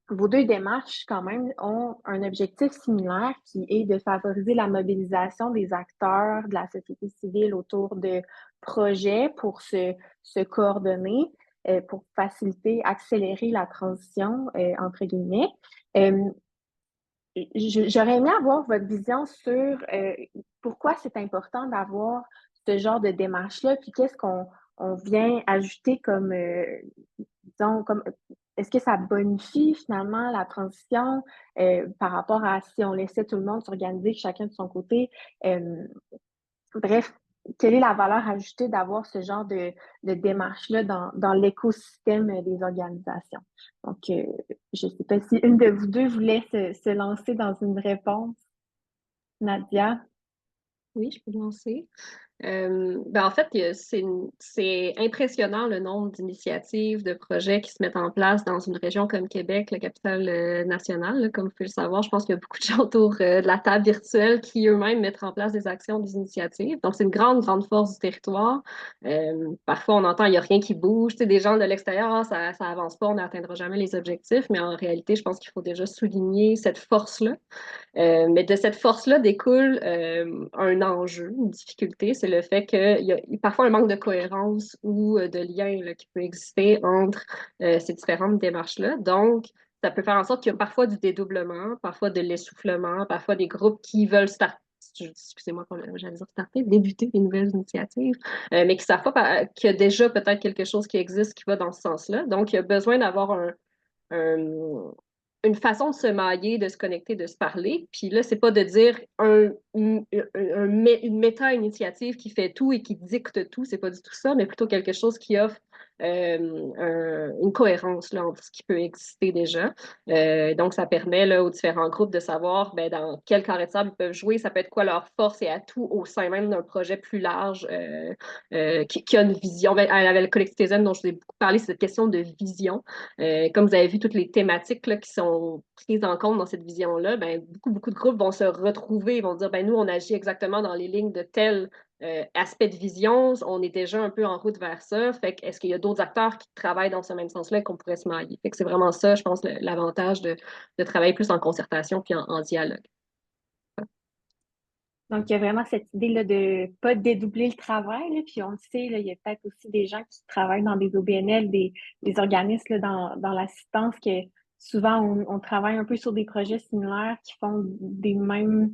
vos deux démarches quand même ont un objectif similaire qui est de favoriser la mobilisation des acteurs de la société civile autour de projets pour se coordonner, pour faciliter, accélérer la transition, entre guillemets. J'aurais aimé avoir votre vision sur pourquoi c'est important d'avoir ce genre de démarche-là, puis qu'est-ce qu'on on vient ajouter comme, disons, comme est-ce que ça bonifie finalement la transition, par rapport à si on laissait tout le monde s'organiser chacun de son côté? Bref, quelle est la valeur ajoutée d'avoir ce genre de démarche-là dans l'écosystème, des organisations? Donc, je ne sais pas si une de vous 2 voulait se lancer dans une réponse. Nadia? Oui, je peux me lancer. En fait, c'est impressionnant le nombre d'initiatives, de projets qui se mettent en place dans une région comme Québec, la capitale nationale. Là, comme vous pouvez le savoir, je pense qu'il y a beaucoup de gens autour de la table virtuelle qui eux-mêmes mettent en place des actions, des initiatives. Donc, c'est une grande, grande force du territoire. Parfois, on entend il n'y a rien qui bouge. Tu sais, des gens de l'extérieur, ah, ça avance pas, on n'atteindra jamais les objectifs. Mais en réalité, je pense qu'il faut déjà souligner cette force-là. Mais de cette force-là découle un enjeu, une difficulté, c'est le fait qu'il y a parfois un manque de cohérence ou de lien là, qui peut exister entre ces différentes démarches-là. Donc, ça peut faire en sorte qu'il y a parfois du dédoublement, parfois de l'essoufflement, parfois des groupes qui veulent excusez-moi, j'allais dire starter, débuter des nouvelles initiatives, mais qui ne savent pas qu'il y a déjà peut-être quelque chose qui existe qui va dans ce sens-là. Donc, il y a besoin d'avoir un, une façon de se mailler, de se connecter, de se parler. Puis là, c'est pas de dire une méta-initiative qui fait tout et qui dicte tout, c'est pas du tout ça, mais plutôt quelque chose qui offre une cohérence là, entre ce qui peut exister déjà. Donc, ça permet là, aux différents groupes de savoir dans quel carré de sable ils peuvent jouer, ça peut être quoi leur force et atout au sein même d'un projet plus large qui a une vision. Avec le collectivité zen dont je vous ai beaucoup parlé, c'est cette question de vision. Comme vous avez vu, toutes les thématiques là, qui sont prises en compte dans cette vision-là, beaucoup de groupes vont se retrouver, vont dire, nous, on agit exactement dans les lignes de tel aspect de vision, on est déjà un peu en route vers ça. Fait que est-ce qu'il y a d'autres acteurs qui travaillent dans ce même sens-là qu'on pourrait se mailler? Fait que c'est vraiment ça, je pense, l'avantage de travailler plus en concertation puis en dialogue. Donc, il y a vraiment cette idée-là de pas dédoubler le travail, là, puis on le sait, là, il y a peut-être aussi des gens qui travaillent dans des OBNL, des organismes là, dans l'assistance, que souvent on travaille un peu sur des projets similaires qui font des mêmes,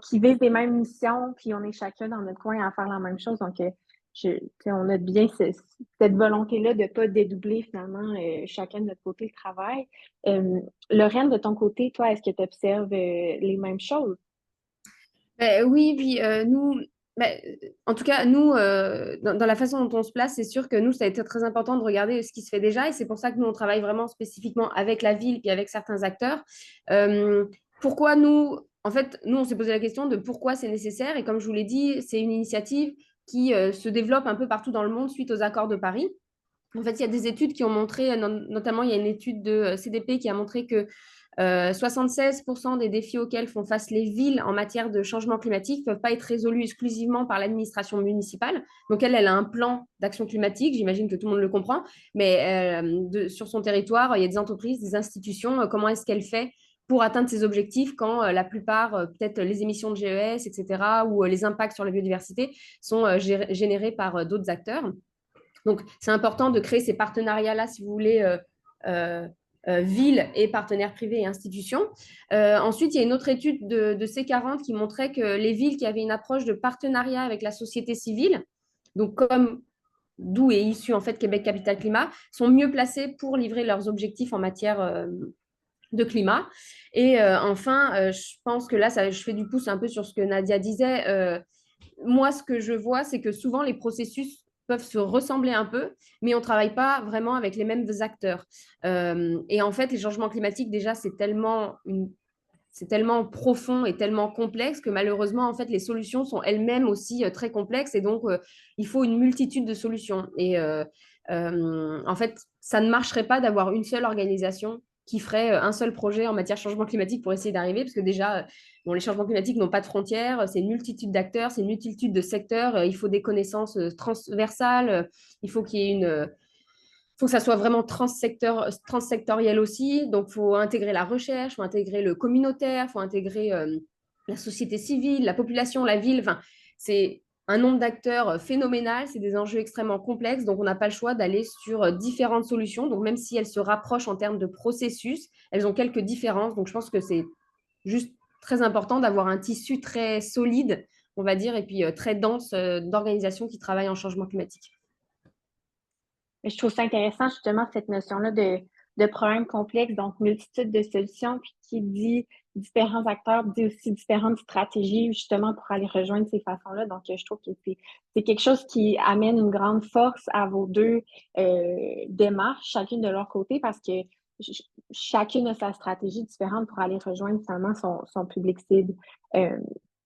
qui visent des mêmes missions, puis on est chacun dans notre coin à faire la même chose. Donc, on a bien cette volonté-là de ne pas dédoubler finalement chacun de notre côté le travail. Lorraine, de ton côté, toi, est-ce que tu observes les mêmes choses? Oui, puis nous, en tout cas, nous, dans la façon dont on se place, c'est sûr que nous, ça a été très important de regarder ce qui se fait déjà. Et c'est pour ça que nous, on travaille vraiment spécifiquement avec la ville puis avec certains acteurs. Euh, Pourquoi nous, en fait, nous, on s'est posé la question de pourquoi c'est nécessaire. Et comme je vous l'ai dit, c'est une initiative qui se développe un peu partout dans le monde suite aux accords de Paris. En fait, il y a des études qui ont montré, notamment il y a une étude de CDP qui a montré que 76% des défis auxquels font face les villes en matière de changement climatique ne peuvent pas être résolus exclusivement par l'administration municipale. Donc, elle a un plan d'action climatique, j'imagine que tout le monde le comprend, mais sur son territoire, il y a des entreprises, des institutions, comment est-ce qu'elle fait pour atteindre ses objectifs quand la plupart, peut-être les émissions de GES, etc., ou les impacts sur la biodiversité sont générés par d'autres acteurs. Donc, c'est important de créer ces partenariats-là, si vous voulez, villes et partenaires privés et institutions. Ensuite, il y a une autre étude de C40 qui montrait que les villes qui avaient une approche de partenariat avec la société civile, donc comme d'où est issu en fait Québec Capital Climat, sont mieux placées pour livrer leurs objectifs en matière de climat. Et enfin, je pense que là, je fais du pouce un peu sur ce que Nadia disait. Moi, ce que je vois, c'est que souvent les processus peuvent se ressembler un peu, mais on ne travaille pas vraiment avec les mêmes acteurs. Et en fait, les changements climatiques, déjà, c'est tellement profond et tellement complexe que malheureusement, en fait, les solutions sont elles-mêmes aussi très complexes et donc il faut une multitude de solutions. Et en fait, ça ne marcherait pas d'avoir une seule organisation qui ferait un seul projet en matière de changement climatique pour essayer d'arriver, parce que déjà, bon, les changements climatiques n'ont pas de frontières, c'est une multitude d'acteurs, c'est une multitude de secteurs, il faut des connaissances transversales, il faut qu'il y ait faut que ça soit vraiment transsectoriel aussi. Donc, il faut intégrer la recherche, il faut intégrer le communautaire, il faut intégrer la société civile, la population, la ville. Enfin, c'est un nombre d'acteurs phénoménal, c'est des enjeux extrêmement complexes, donc on n'a pas le choix d'aller sur différentes solutions. Donc, même si elles se rapprochent en termes de processus, elles ont quelques différences. Donc, je pense que c'est juste très important d'avoir un tissu très solide, on va dire, et puis très dense d'organisations qui travaillent en changement climatique. Mais je trouve ça intéressant, justement, cette notion-là de problème complexe, donc multitude de solutions, puis qui dit différents acteurs, dit aussi différentes stratégies, justement, pour aller rejoindre ces façons-là. Donc, je trouve que c'est quelque chose qui amène une grande force à vos deux démarches, chacune de leur côté, parce que chacune a sa stratégie différente pour aller rejoindre finalement son public cible. Euh,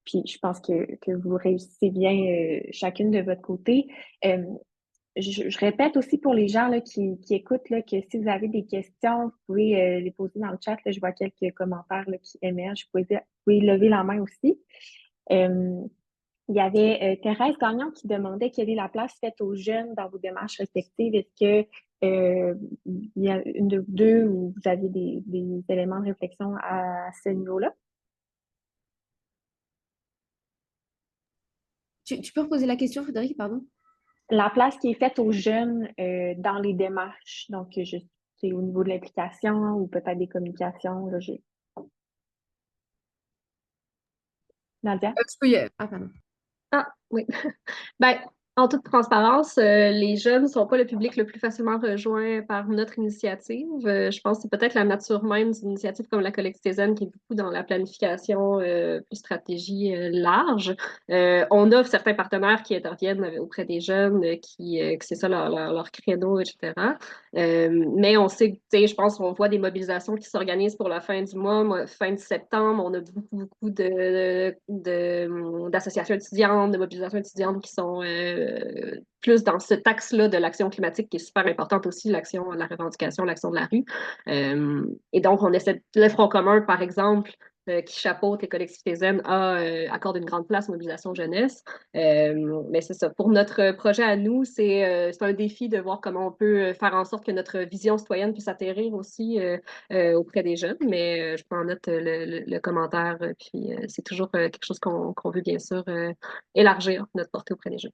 puis je pense que vous réussissez bien chacune de votre côté. Euh, je répète aussi pour les gens là, qui écoutent là, que si vous avez des questions, vous pouvez les poser dans le chat. Là, je vois quelques commentaires là, qui émergent. Vous pouvez lever la main aussi. Euh, il y avait Thérèse Gagnon qui demandait quelle est la place faite aux jeunes dans vos démarches respectives. Est-ce que il y a une de vous deux ou vous avez des éléments de réflexion à ce niveau-là? Tu peux reposer la question, Frédéric, pardon? La place qui est faite aux jeunes dans les démarches, donc c'est au niveau de l'implication ou peut-être des communications. Là, Nadia? Tu peux Ah, pardon. Ah, oui. Ben, en toute transparence, les jeunes ne sont pas le public le plus facilement rejoint par notre initiative. Je pense que c'est peut-être la nature même d'une initiative comme la Collectivité Zen qui est beaucoup dans la planification, plus stratégie large. On a certains partenaires qui interviennent auprès des jeunes, que c'est ça leur créneau, etc. Mais on sait, tu sais, je pense qu'on voit des mobilisations qui s'organisent pour la fin du mois, fin de septembre. On a beaucoup d'associations étudiantes, de mobilisations étudiantes qui sont plus dans cet axe-là de l'action climatique qui est super importante aussi, l'action, la revendication, l'action de la rue. Et donc, on essaie, le Front commun, par exemple, qui chapeaute les collectivités zen, accorde une grande place mobilisation jeunesse. Mais c'est ça. Pour notre projet à nous, c'est un défi de voir comment on peut faire en sorte que notre vision citoyenne puisse atterrir aussi auprès des jeunes. Mais je prends en note le commentaire, puis c'est toujours quelque chose qu'on veut bien sûr élargir notre portée auprès des jeunes.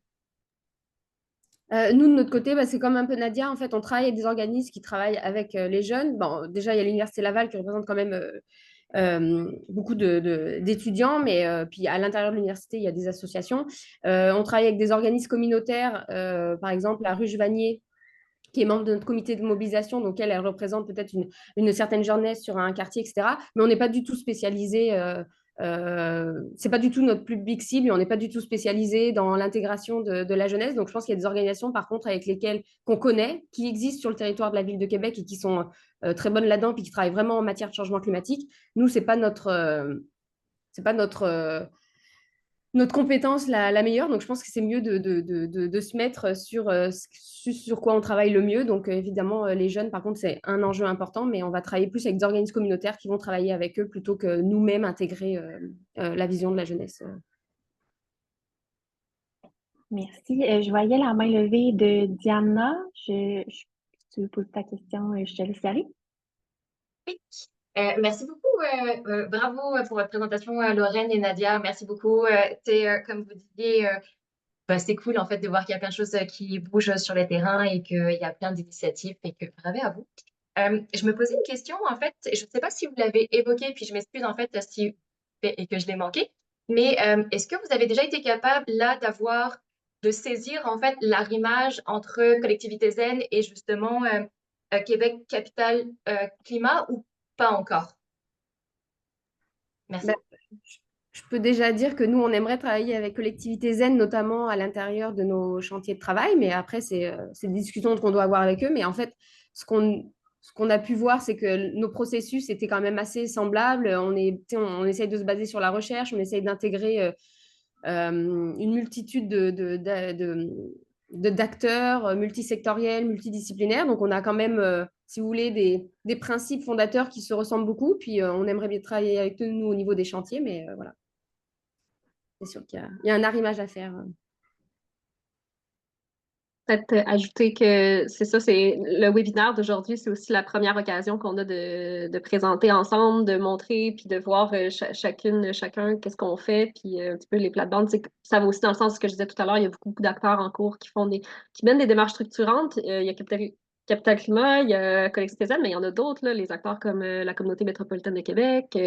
Nous, de notre côté, bah, c'est comme un peu Nadia. En fait, on travaille avec des organismes qui travaillent avec les jeunes. Bon, déjà, il y a l'Université Laval qui représente quand même beaucoup d'étudiants, mais puis à l'intérieur de l'université, il y a des associations. On travaille avec des organismes communautaires, par exemple la Ruche Vanier, qui est membre de notre comité de mobilisation, donc elle représente peut-être une certaine jeunesse sur un quartier, etc. Mais on n'est pas du tout spécialisé, c'est pas du tout notre public cible, et on n'est pas du tout spécialisé dans l'intégration de la jeunesse. Donc je pense qu'il y a des organisations, par contre, avec lesquelles qu'on connaît, qui existent sur le territoire de la ville de Québec et qui sont très bonnes là-dedans, puis qui travaillent vraiment en matière de changement climatique. Nous, c'est pas notre compétence la meilleure. Donc, je pense que c'est mieux de se mettre sur sur quoi on travaille le mieux. Donc, évidemment, les jeunes, par contre, c'est un enjeu important, mais on va travailler plus avec des organismes communautaires qui vont travailler avec eux plutôt que nous-mêmes intégrer la vision de la jeunesse. Merci. Je voyais la main levée de Diana. Tu veux poser ta question, je te laisse y aller. Oui. Merci beaucoup. Bravo pour votre présentation, Lorraine et Nadia. Merci beaucoup. Comme vous disiez, c'est cool en fait de voir qu'il y a plein de choses qui bougent sur les terrains et qu'il y a plein d'initiatives et que bravo à vous. Je me posais une question en fait, je ne sais pas si vous l'avez évoqué, puis je m'excuse en fait si et que je l'ai manqué, mais est-ce que vous avez déjà été capable là de saisir en fait l'arrimage entre collectivité zen et justement Québec Capitale Climat ou pas encore? Merci. Ben, je peux déjà dire que nous, on aimerait travailler avec Collectivité Zen, notamment à l'intérieur de nos chantiers de travail, mais après, c'est des discussions qu'on doit avoir avec eux. Mais en fait, ce qu'on a pu voir, c'est que nos processus étaient quand même assez semblables. On essaye de se baser sur la recherche, on essaye d'intégrer une multitude d'acteurs multisectoriels, multidisciplinaires. Donc, on a quand même, si vous voulez, des principes fondateurs qui se ressemblent beaucoup. Puis, on aimerait bien travailler avec eux, nous, au niveau des chantiers, mais voilà. C'est sûr qu'il y a un arrimage à faire. Peut-être ajouter que c'est ça, c'est le webinaire d'aujourd'hui, c'est aussi la première occasion qu'on a de présenter ensemble, de montrer, puis de voir chacun, qu'est-ce qu'on fait, puis un petit peu les plates-bandes. Ça va aussi dans le sens de ce que je disais tout à l'heure, il y a beaucoup d'acteurs en cours qui mènent des démarches structurantes. Il y a peut-être Capital Climat, il y a Collectivité Zen, mais il y en a d'autres, là, les acteurs comme la Communauté métropolitaine de Québec,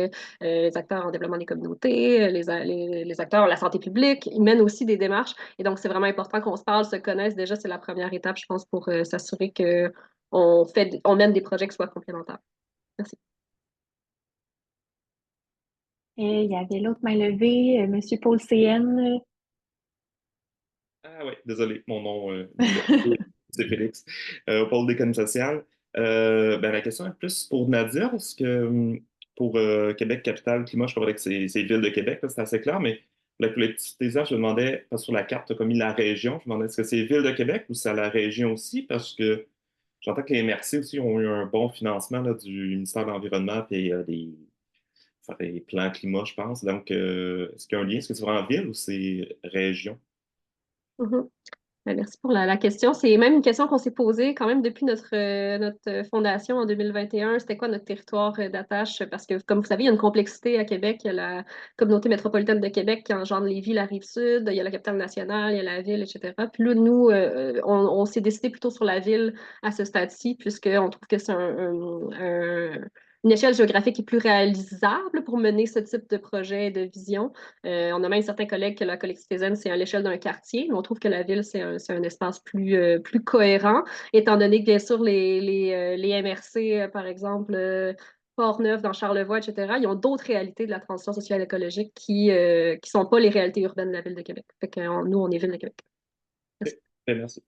les acteurs en développement des communautés, les acteurs de la santé publique. Ils mènent aussi des démarches. Et donc, c'est vraiment important qu'on se parle, se connaisse. Déjà, c'est la première étape, je pense, pour s'assurer qu'on mène des projets qui soient complémentaires. Merci. Et il y avait l'autre main levée, Monsieur Paul CN. Ah oui, désolé, mon nom, c'est Félix. Au pôle d'économie sociale. Ben, la question est plus pour Nadia, parce que pour Québec, capitale, climat, je crois que c'est ville de Québec, là, c'est assez clair, mais pour la collectivité, je me demandais, parce que sur la carte, tu as mis la région, je me demandais est-ce que c'est ville de Québec ou c'est à la région aussi, parce que j'entends que les MRC aussi ont eu un bon financement là, du ministère de l'Environnement et faire des plans climat, je pense. Donc, est-ce qu'il y a un lien? Est-ce que c'est vraiment ville ou c'est région? Mhm. Merci pour la question. C'est même une question qu'on s'est posée quand même depuis notre fondation en 2021. C'était quoi notre territoire d'attache? Parce que, comme vous savez, il y a une complexité à Québec. Il y a la communauté métropolitaine de Québec qui engendre les villes, la Rive-Sud, il y a la capitale nationale, il y a la ville, etc. Puis là, nous, on s'est décidé plutôt sur la ville à ce stade-ci, puisqu'on trouve que c'est une échelle géographique qui est plus réalisable pour mener ce type de projet et de vision. On a même certains collègues que la collectivité zen, c'est à l'échelle d'un quartier, mais on trouve que la ville, c'est un espace plus cohérent, étant donné que, bien sûr, les MRC, par exemple, Port-Neuf, dans Charlevoix, etc., ils ont d'autres réalités de la transition sociale et écologique qui ne sont pas les réalités urbaines de la ville de Québec. Fait que, nous, on est ville de Québec. Merci. Merci.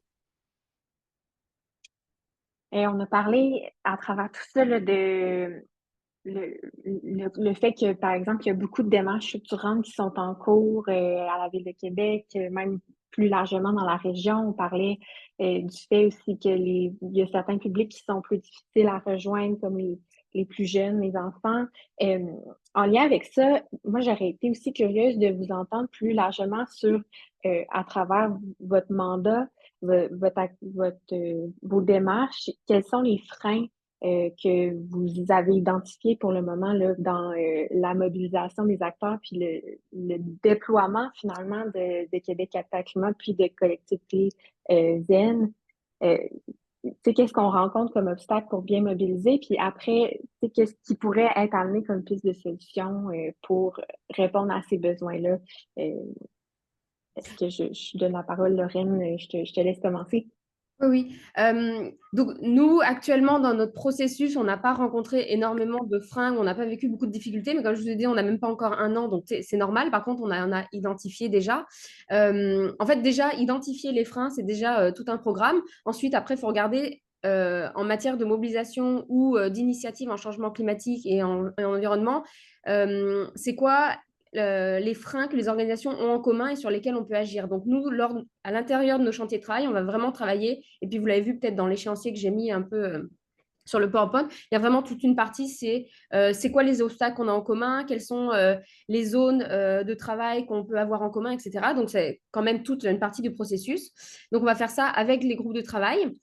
Et on a parlé à travers tout ça là, de le fait que, par exemple, il y a beaucoup de démarches structurantes qui sont en cours à la Ville de Québec, même plus largement dans la région. On parlait du fait aussi que il y a certains publics qui sont plus difficiles à rejoindre, comme les plus jeunes, les enfants. Euh, En lien avec ça, moi, j'aurais été aussi curieuse de vous entendre plus largement sur, à travers votre mandat, vos démarches, quels sont les freins que vous avez identifié pour le moment là, dans la mobilisation des acteurs puis le déploiement finalement de Québec Capital Climat puis de collectivités zen. Euh, Tu sais, qu'est-ce qu'on rencontre comme obstacle pour bien mobiliser? Puis après, tu sais, qu'est-ce qui pourrait être amené comme piste de solution pour répondre à ces besoins-là? Euh, Est-ce que je donne la parole, Lorraine? Je te laisse commencer. Oui, oui. Donc, nous, actuellement, dans notre processus, on n'a pas rencontré énormément de freins, on n'a pas vécu beaucoup de difficultés, mais comme je vous ai dit, on n'a même pas encore un an, donc c'est normal. Par contre, on a identifié déjà. En fait, déjà, identifier les freins, c'est déjà tout un programme. Ensuite, après, il faut regarder en matière de mobilisation ou d'initiative en changement climatique et en environnement, c'est quoi les freins que les organisations ont en commun et sur lesquels on peut agir. Donc nous, à l'intérieur de nos chantiers de travail, on va vraiment travailler, et puis vous l'avez vu peut-être dans l'échéancier que j'ai mis un peu sur le PowerPoint, il y a vraiment toute une partie, c'est quoi les obstacles qu'on a en commun, quelles sont les zones de travail qu'on peut avoir en commun, etc. Donc c'est quand même toute une partie du processus. Donc on va faire ça avec les groupes de travail.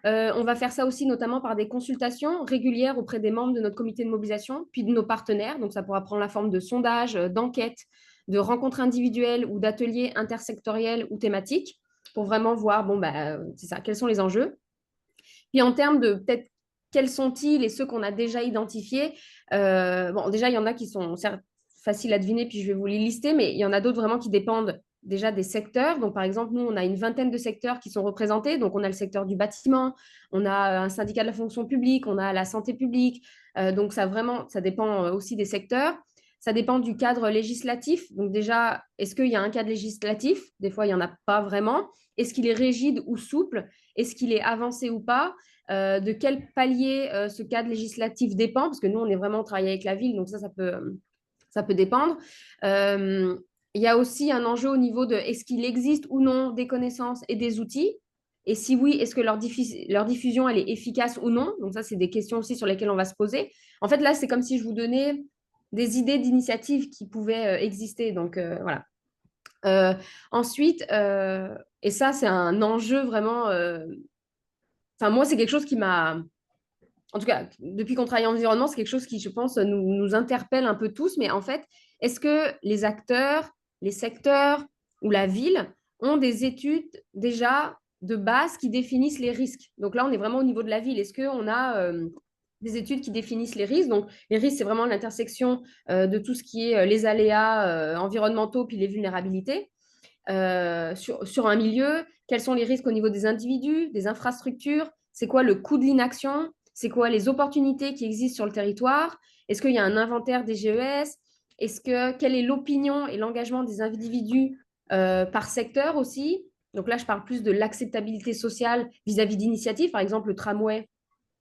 On va faire ça aussi notamment par des consultations régulières auprès des membres de notre comité de mobilisation, puis de nos partenaires. Donc, ça pourra prendre la forme de sondages, d'enquêtes, de rencontres individuelles ou d'ateliers intersectoriels ou thématiques pour vraiment voir, bon, bah, c'est ça, quels sont les enjeux. Puis en termes de peut-être quels sont-ils et ceux qu'on a déjà identifiés, bon, déjà, il y en a qui sont certes faciles à deviner, puis je vais vous les lister, mais il y en a d'autres vraiment qui dépendent déjà des secteurs. Donc, par exemple, nous, on a une vingtaine de secteurs qui sont représentés. Donc, on a le secteur du bâtiment, on a un syndicat de la fonction publique, on a la santé publique. Donc, ça dépend aussi des secteurs. Ça dépend du cadre législatif. Donc, déjà, est-ce qu'il y a un cadre législatif? Des fois, il n'y en a pas vraiment. Est-ce qu'il est rigide ou souple? Est-ce qu'il est avancé ou pas? De quel palier ce cadre législatif dépend? Parce que nous, on est vraiment travaillé avec la ville, donc ça peut dépendre. Il y a aussi un enjeu au niveau de est-ce qu'il existe ou non des connaissances et des outils? Et si oui, est-ce que leur diffusion, elle est efficace ou non? Donc ça, c'est des questions aussi sur lesquelles on va se poser. En fait, là, c'est comme si je vous donnais des idées d'initiatives qui pouvaient exister. Donc voilà. Ensuite, et ça, c'est un enjeu vraiment. Enfin, moi, c'est quelque chose qui m'a. En tout cas, depuis qu'on travaille en environnement, c'est quelque chose qui, je pense, nous interpelle un peu tous. Mais en fait, est-ce que les acteurs, les secteurs ou la ville ont des études déjà de base qui définissent les risques. Donc là, on est vraiment au niveau de la ville. Est-ce qu'on a des études qui définissent les risques? Donc les risques, c'est vraiment l'intersection de tout ce qui est les aléas environnementaux puis les vulnérabilités. Sur un milieu, quels sont les risques au niveau des individus, des infrastructures, c'est quoi le coût de l'inaction, c'est quoi les opportunités qui existent sur le territoire, est-ce qu'il y a un inventaire des GES, quelle est l'opinion et l'engagement des individus par secteur aussi. Donc là, je parle plus de l'acceptabilité sociale vis-à-vis d'initiatives. Par exemple, le tramway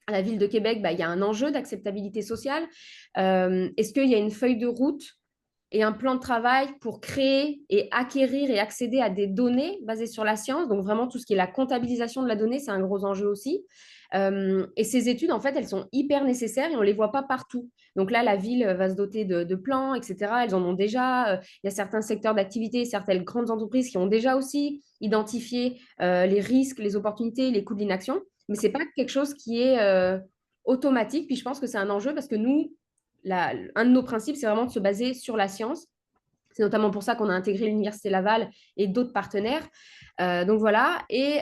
à la ville de Québec, il y a un enjeu d'acceptabilité sociale. Est-ce qu'il y a une feuille de route et un plan de travail pour créer et acquérir et accéder à des données basées sur la science? Donc vraiment tout ce qui est la comptabilisation de la donnée, c'est un gros enjeu aussi. Et ces études, en fait, elles sont hyper nécessaires et on ne les voit pas partout. Donc là, la ville va se doter de plans, etc. Elles en ont déjà. Il y a certains secteurs d'activité, certaines grandes entreprises qui ont déjà aussi identifié les risques, les opportunités, les coûts de l'inaction. Mais ce n'est pas quelque chose qui est automatique. Puis je pense que c'est un enjeu parce que nous, un de nos principes, c'est vraiment de se baser sur la science. C'est notamment pour ça qu'on a intégré l'Université Laval et d'autres partenaires. Donc voilà. Et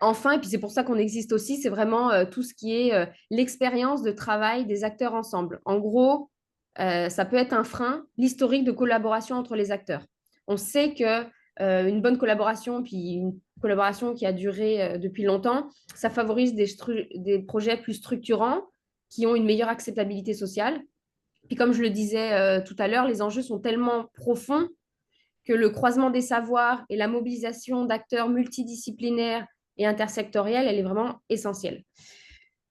enfin, et puis c'est pour ça qu'on existe aussi, c'est vraiment tout ce qui est l'expérience de travail des acteurs ensemble. En gros, ça peut être un frein, l'historique de collaboration entre les acteurs. On sait que une bonne collaboration, puis une collaboration qui a duré depuis longtemps, ça favorise des projets plus structurants qui ont une meilleure acceptabilité sociale. Puis comme je le disais tout à l'heure, les enjeux sont tellement profonds que le croisement des savoirs et la mobilisation d'acteurs multidisciplinaires et intersectoriels, elle est vraiment essentielle.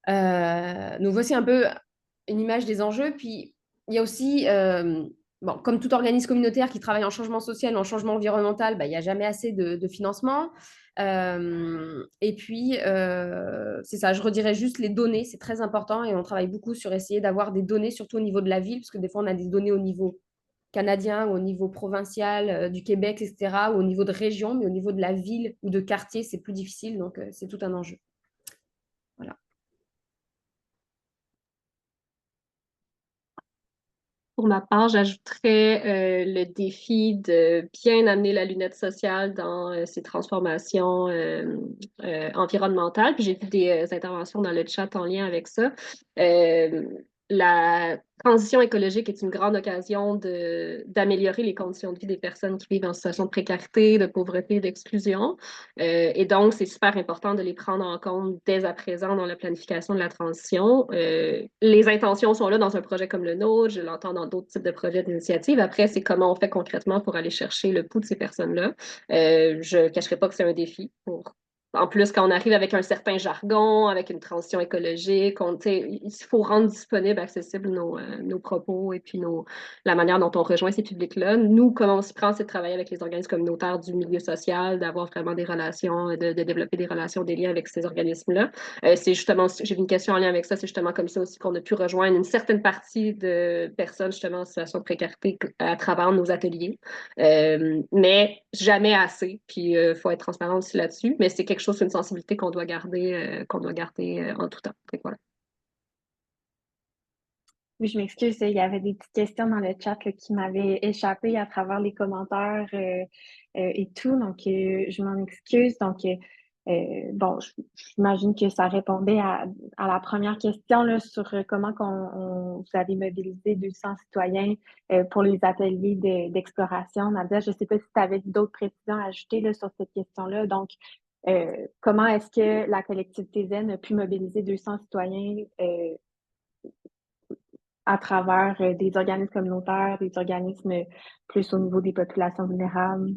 Donc voici un peu une image des enjeux. Puis il y a aussi, bon, comme tout organisme communautaire qui travaille en changement social, en changement environnemental, il n'y a jamais assez de financement. Et puis, c'est ça, je redirais juste les données, c'est très important et on travaille beaucoup sur essayer d'avoir des données, surtout au niveau de la ville, parce que des fois, on a des données au niveau canadien, ou au niveau provincial du Québec, etc., ou au niveau de région, mais au niveau de la ville ou de quartier, c'est plus difficile, donc c'est tout un enjeu. Voilà. Pour ma part, j'ajouterais le défi de bien amener la lunette sociale dans ces transformations environnementales. Puis j'ai vu des interventions dans le chat en lien avec ça. La transition écologique est une grande occasion d'améliorer les conditions de vie des personnes qui vivent en situation de précarité, de pauvreté, d'exclusion. Et donc, c'est super important de les prendre en compte dès à présent dans la planification de la transition. Les intentions sont là dans un projet comme le nôtre, je l'entends dans d'autres types de projets d'initiatives. Après, c'est comment on fait concrètement pour aller chercher le pouls de ces personnes-là. Je ne cacherai pas que c'est un défi en plus, quand on arrive avec un certain jargon, avec une transition écologique, il faut rendre disponible, accessible nos propos et puis la manière dont on rejoint ces publics-là. Nous, comment on s'y prend, c'est de travailler avec les organismes communautaires du milieu social, d'avoir vraiment des relations, de développer des relations, des liens avec ces organismes-là. C'est justement, j'ai une question en lien avec ça, c'est justement comme ça aussi qu'on a pu rejoindre une certaine partie de personnes justement en situation de précarité à travers nos ateliers. Mais jamais assez, puis il faut être transparent aussi là-dessus, mais c'est quelque chose, c'est une sensibilité qu'on doit garder en tout temps. Fait que voilà. Oui, je m'excuse, il y avait des petites questions dans le chat là, qui m'avaient échappé à travers les commentaires et tout, donc je m'en excuse. Donc, bon, j'imagine que ça répondait à la première question là, sur comment vous avez mobilisé 200 citoyens pour les ateliers d'exploration. Nadia, je ne sais pas si tu avais d'autres précisions à ajouter là, sur cette question-là. Donc, comment est-ce que la collectivité Zen a pu mobiliser 200 citoyens à travers des organismes communautaires, des organismes plus au niveau des populations vulnérables?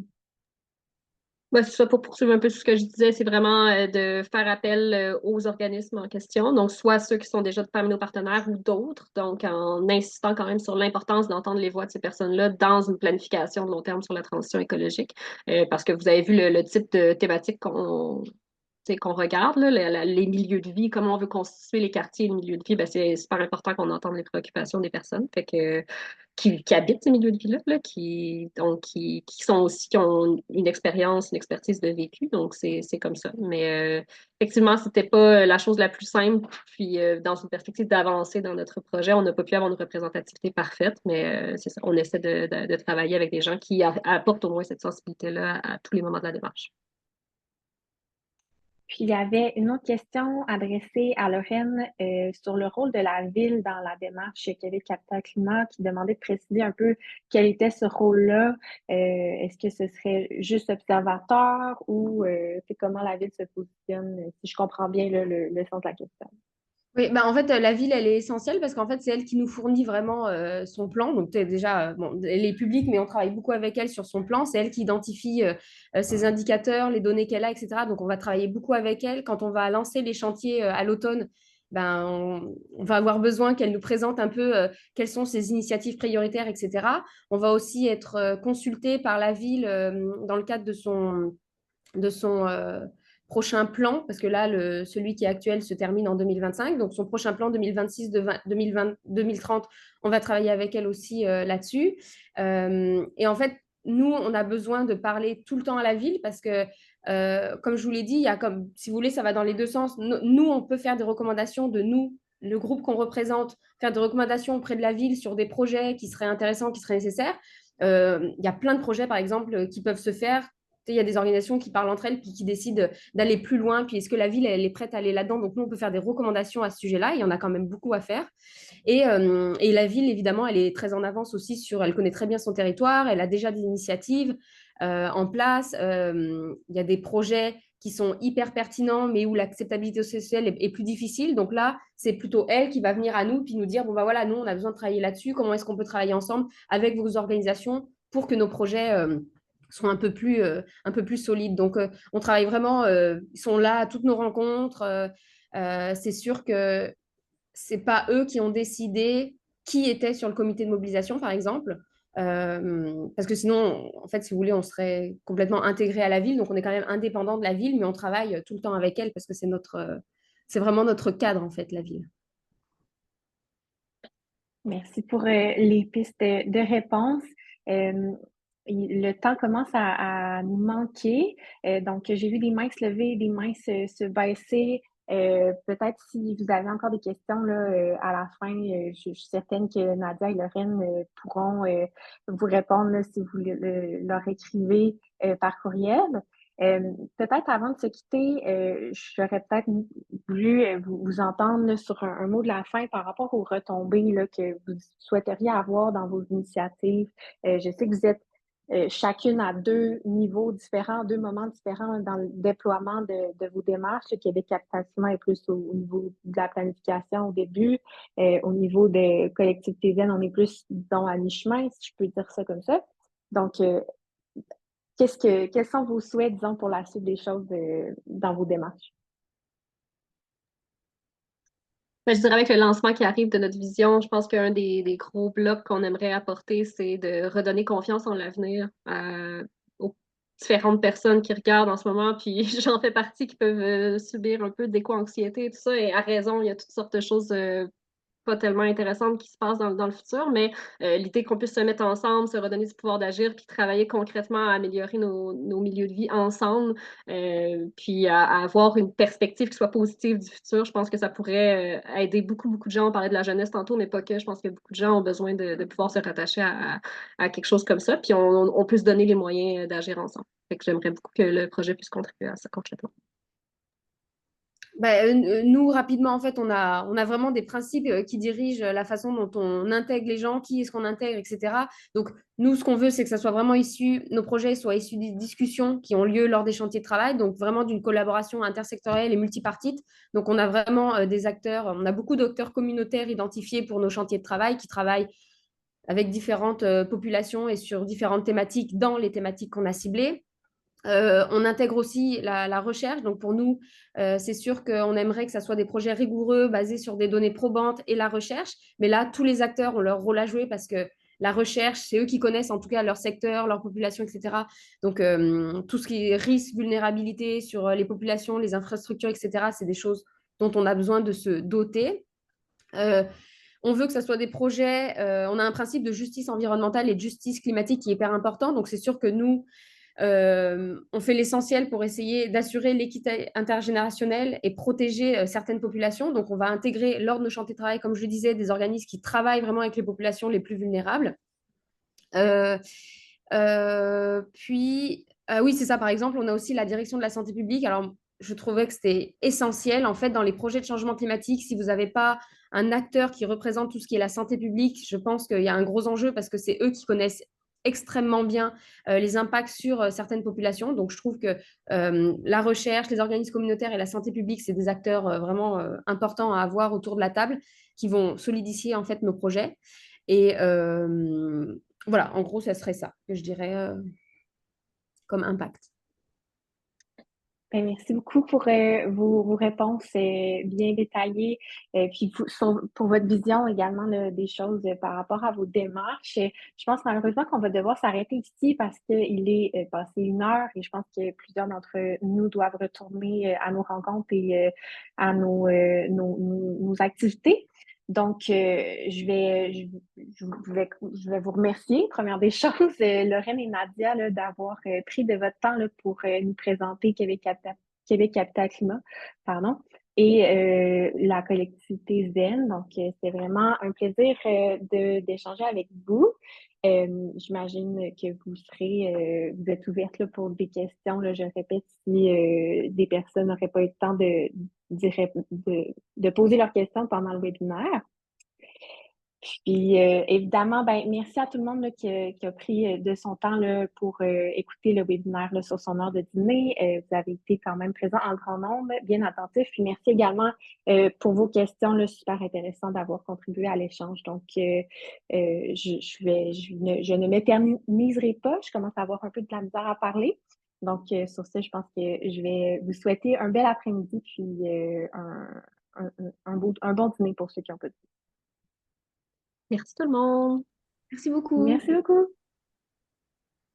Ouais, c'est ça, pour poursuivre un peu ce que je disais, c'est vraiment de faire appel aux organismes en question, donc soit ceux qui sont déjà parmi nos partenaires ou d'autres, donc en insistant quand même sur l'importance d'entendre les voix de ces personnes-là dans une planification de long terme sur la transition écologique, parce que vous avez vu le type de thématique qu'on regarde, là, les milieux de vie, comment on veut constituer les quartiers et les milieux de vie, ben, c'est super important qu'on entende les préoccupations des personnes qui habitent ces milieux de vie-là, qui sont aussi, qui ont une expérience, une expertise de vécu. Donc, c'est comme ça. Mais effectivement, c'était pas la chose la plus simple. Puis, dans une perspective d'avancer dans notre projet, on n'a pas pu avoir une représentativité parfaite, mais c'est ça. On essaie de travailler avec des gens qui apportent au moins cette sensibilité-là à tous les moments de la démarche. Puis, il y avait une autre question adressée à Lorraine sur le rôle de la ville dans la démarche Québec Capital Climat qui demandait de préciser un peu quel était ce rôle-là. Est-ce que ce serait juste observateur ou c'est comment la ville se positionne, si je comprends bien le sens de la question. Oui, bah en fait, la ville, elle est essentielle parce qu'en fait, c'est elle qui nous fournit vraiment son plan. Donc, déjà, bon, elle est publique, mais on travaille beaucoup avec elle sur son plan. C'est elle qui identifie ses indicateurs, les données qu'elle a, etc. Donc, on va travailler beaucoup avec elle. Quand on va lancer les chantiers à l'automne, ben, on va avoir besoin qu'elle nous présente un peu quelles sont ses initiatives prioritaires, etc. On va aussi être consulté par la ville dans le cadre de son prochain plan, parce que là, celui qui est actuel se termine en 2025. Donc, son prochain plan 2026, 2020, 2030, on va travailler avec elle aussi là-dessus. Et en fait, nous, on a besoin de parler tout le temps à la ville parce que, comme je vous l'ai dit, il y a comme, si vous voulez, ça va dans les deux sens. Nous, on peut faire des recommandations de nous, le groupe qu'on représente, faire des recommandations auprès de la ville sur des projets qui seraient intéressants, qui seraient nécessaires. Il y a plein de projets, par exemple, qui peuvent se faire. Il y a des organisations qui parlent entre elles puis qui décident d'aller plus loin. Puis est-ce que la ville, elle est prête à aller là-dedans? Donc nous, on peut faire des recommandations à ce sujet-là. Il y en a quand même beaucoup à faire. Et la ville, évidemment, elle est très en avance aussi elle connaît très bien son territoire. Elle a déjà des initiatives en place. Il y a des projets qui sont hyper pertinents, mais où l'acceptabilité sociale est plus difficile. Donc là, c'est plutôt elle qui va venir à nous puis nous dire, bon, bah voilà, nous, on a besoin de travailler là-dessus. Comment est-ce qu'on peut travailler ensemble avec vos organisations pour que nos projets sont un peu plus solides. Donc, on travaille vraiment, ils sont là à toutes nos rencontres. C'est sûr que c'est pas eux qui ont décidé qui était sur le comité de mobilisation, par exemple. Parce que sinon, en fait, si vous voulez, on serait complètement intégré à la ville. Donc, on est quand même indépendant de la ville, mais on travaille tout le temps avec elle parce que c'est vraiment notre cadre, en fait, la ville. Merci pour les pistes de réponse. Euh, le temps commence à nous manquer. Donc, j'ai vu des mains se lever, des mains se baisser. Peut-être si vous avez encore des questions là, à la fin, je suis certaine que Nadia et Lorraine pourront vous répondre là, si vous leur écrivez par courriel. Peut-être avant de se quitter, j'aurais peut-être voulu vous entendre là, sur un mot de la fin par rapport aux retombées là, que vous souhaiteriez avoir dans vos initiatives. Je sais que vous êtes chacune à deux niveaux différents, deux moments différents dans le déploiement de vos démarches. Le Québec Capital Climat est plus au niveau de la planification au début. Au niveau des collectivités zen, on est plus, disons, à mi-chemin, si je peux dire ça comme ça. Donc, quels sont vos souhaits, disons, pour la suite des choses dans vos démarches? Ben, je dirais avec le lancement qui arrive de notre vision, je pense qu'un des gros blocs qu'on aimerait apporter, c'est de redonner confiance en l'avenir aux différentes personnes qui regardent en ce moment. Puis j'en fais partie qui peuvent subir un peu d'éco-anxiété et tout ça. Et à raison, il y a toutes sortes de choses pas tellement intéressantes qui se passent dans le futur, mais l'idée qu'on puisse se mettre ensemble, se redonner du pouvoir d'agir, puis travailler concrètement à améliorer nos milieux de vie ensemble, puis à avoir une perspective qui soit positive du futur, je pense que ça pourrait aider beaucoup, beaucoup de gens. On parlait de la jeunesse tantôt, mais pas que. Je pense que beaucoup de gens ont besoin de pouvoir se rattacher à quelque chose comme ça, puis on peut se donner les moyens d'agir ensemble. Fait que j'aimerais beaucoup que le projet puisse contribuer à ça concrètement. Nous, rapidement, en fait, on a vraiment des principes qui dirigent la façon dont on intègre les gens, qui est-ce qu'on intègre, etc. Donc, nous, ce qu'on veut, c'est que ça soit vraiment nos projets soient issus des discussions qui ont lieu lors des chantiers de travail, donc vraiment d'une collaboration intersectorielle et multipartite. Donc, on a vraiment des acteurs, on a beaucoup d'acteurs communautaires identifiés pour nos chantiers de travail qui travaillent avec différentes populations et sur différentes thématiques dans les thématiques qu'on a ciblées. On intègre aussi la recherche. Donc, pour nous, c'est sûr qu'on aimerait que ça soit des projets rigoureux, basés sur des données probantes et la recherche. Mais là, tous les acteurs ont leur rôle à jouer parce que la recherche, c'est eux qui connaissent en tout cas leur secteur, leur population, etc. Donc, tout ce qui est risque, vulnérabilité sur les populations, les infrastructures, etc., c'est des choses dont on a besoin de se doter. On veut que ce soit des projets, on a un principe de justice environnementale et de justice climatique qui est hyper important. Donc, c'est sûr que nous, on fait l'essentiel pour essayer d'assurer l'équité intergénérationnelle et protéger certaines populations. Donc, on va intégrer lors de nos chantiers de travail, comme je le disais, des organismes qui travaillent vraiment avec les populations les plus vulnérables. Puis, oui, c'est ça. Par exemple, on a aussi la direction de la santé publique. Alors, je trouvais que c'était essentiel, en fait, dans les projets de changement climatique. Si vous n'avez pas un acteur qui représente tout ce qui est la santé publique, je pense qu'il y a un gros enjeu parce que c'est eux qui connaissent extrêmement bien les impacts sur certaines populations. Donc, je trouve que la recherche, les organismes communautaires et la santé publique, c'est des acteurs vraiment importants à avoir autour de la table qui vont solidifier en fait nos projets. Et voilà, en gros, ça serait ça que je dirais comme impact. Ben, merci beaucoup pour vos réponses bien détaillées, puis pour votre vision également là, des choses par rapport à vos démarches. Je pense malheureusement qu'on va devoir s'arrêter ici parce qu'il est passé 1 heure et je pense que plusieurs d'entre nous doivent retourner à nos rencontres et à nos activités. Donc, je vais vous remercier, première des choses, Lorraine et Nadia, là, d'avoir pris de votre temps là, pour nous présenter Québec Capital Climat, pardon, et la collectivité Zen. Donc, c'est vraiment un plaisir d'échanger avec vous. J'imagine que vous êtes ouverte là, pour des questions. Là, je répète, si des personnes n'auraient pas eu le temps de poser leurs questions pendant le webinaire. Puis évidemment, ben, merci à tout le monde là, qui a pris de son temps là, pour écouter le webinaire là, sur son heure de dîner. Vous avez été quand même présents en grand nombre, bien attentifs. Puis merci également pour vos questions, là, super intéressant d'avoir contribué à l'échange. Donc, je ne m'éterniserai pas. Je commence à avoir un peu de la misère à parler. Donc, sur ça, je pense que je vais vous souhaiter un bel après-midi puis un bon dîner pour ceux qui ont pas. Merci tout le monde. Merci beaucoup. Merci beaucoup.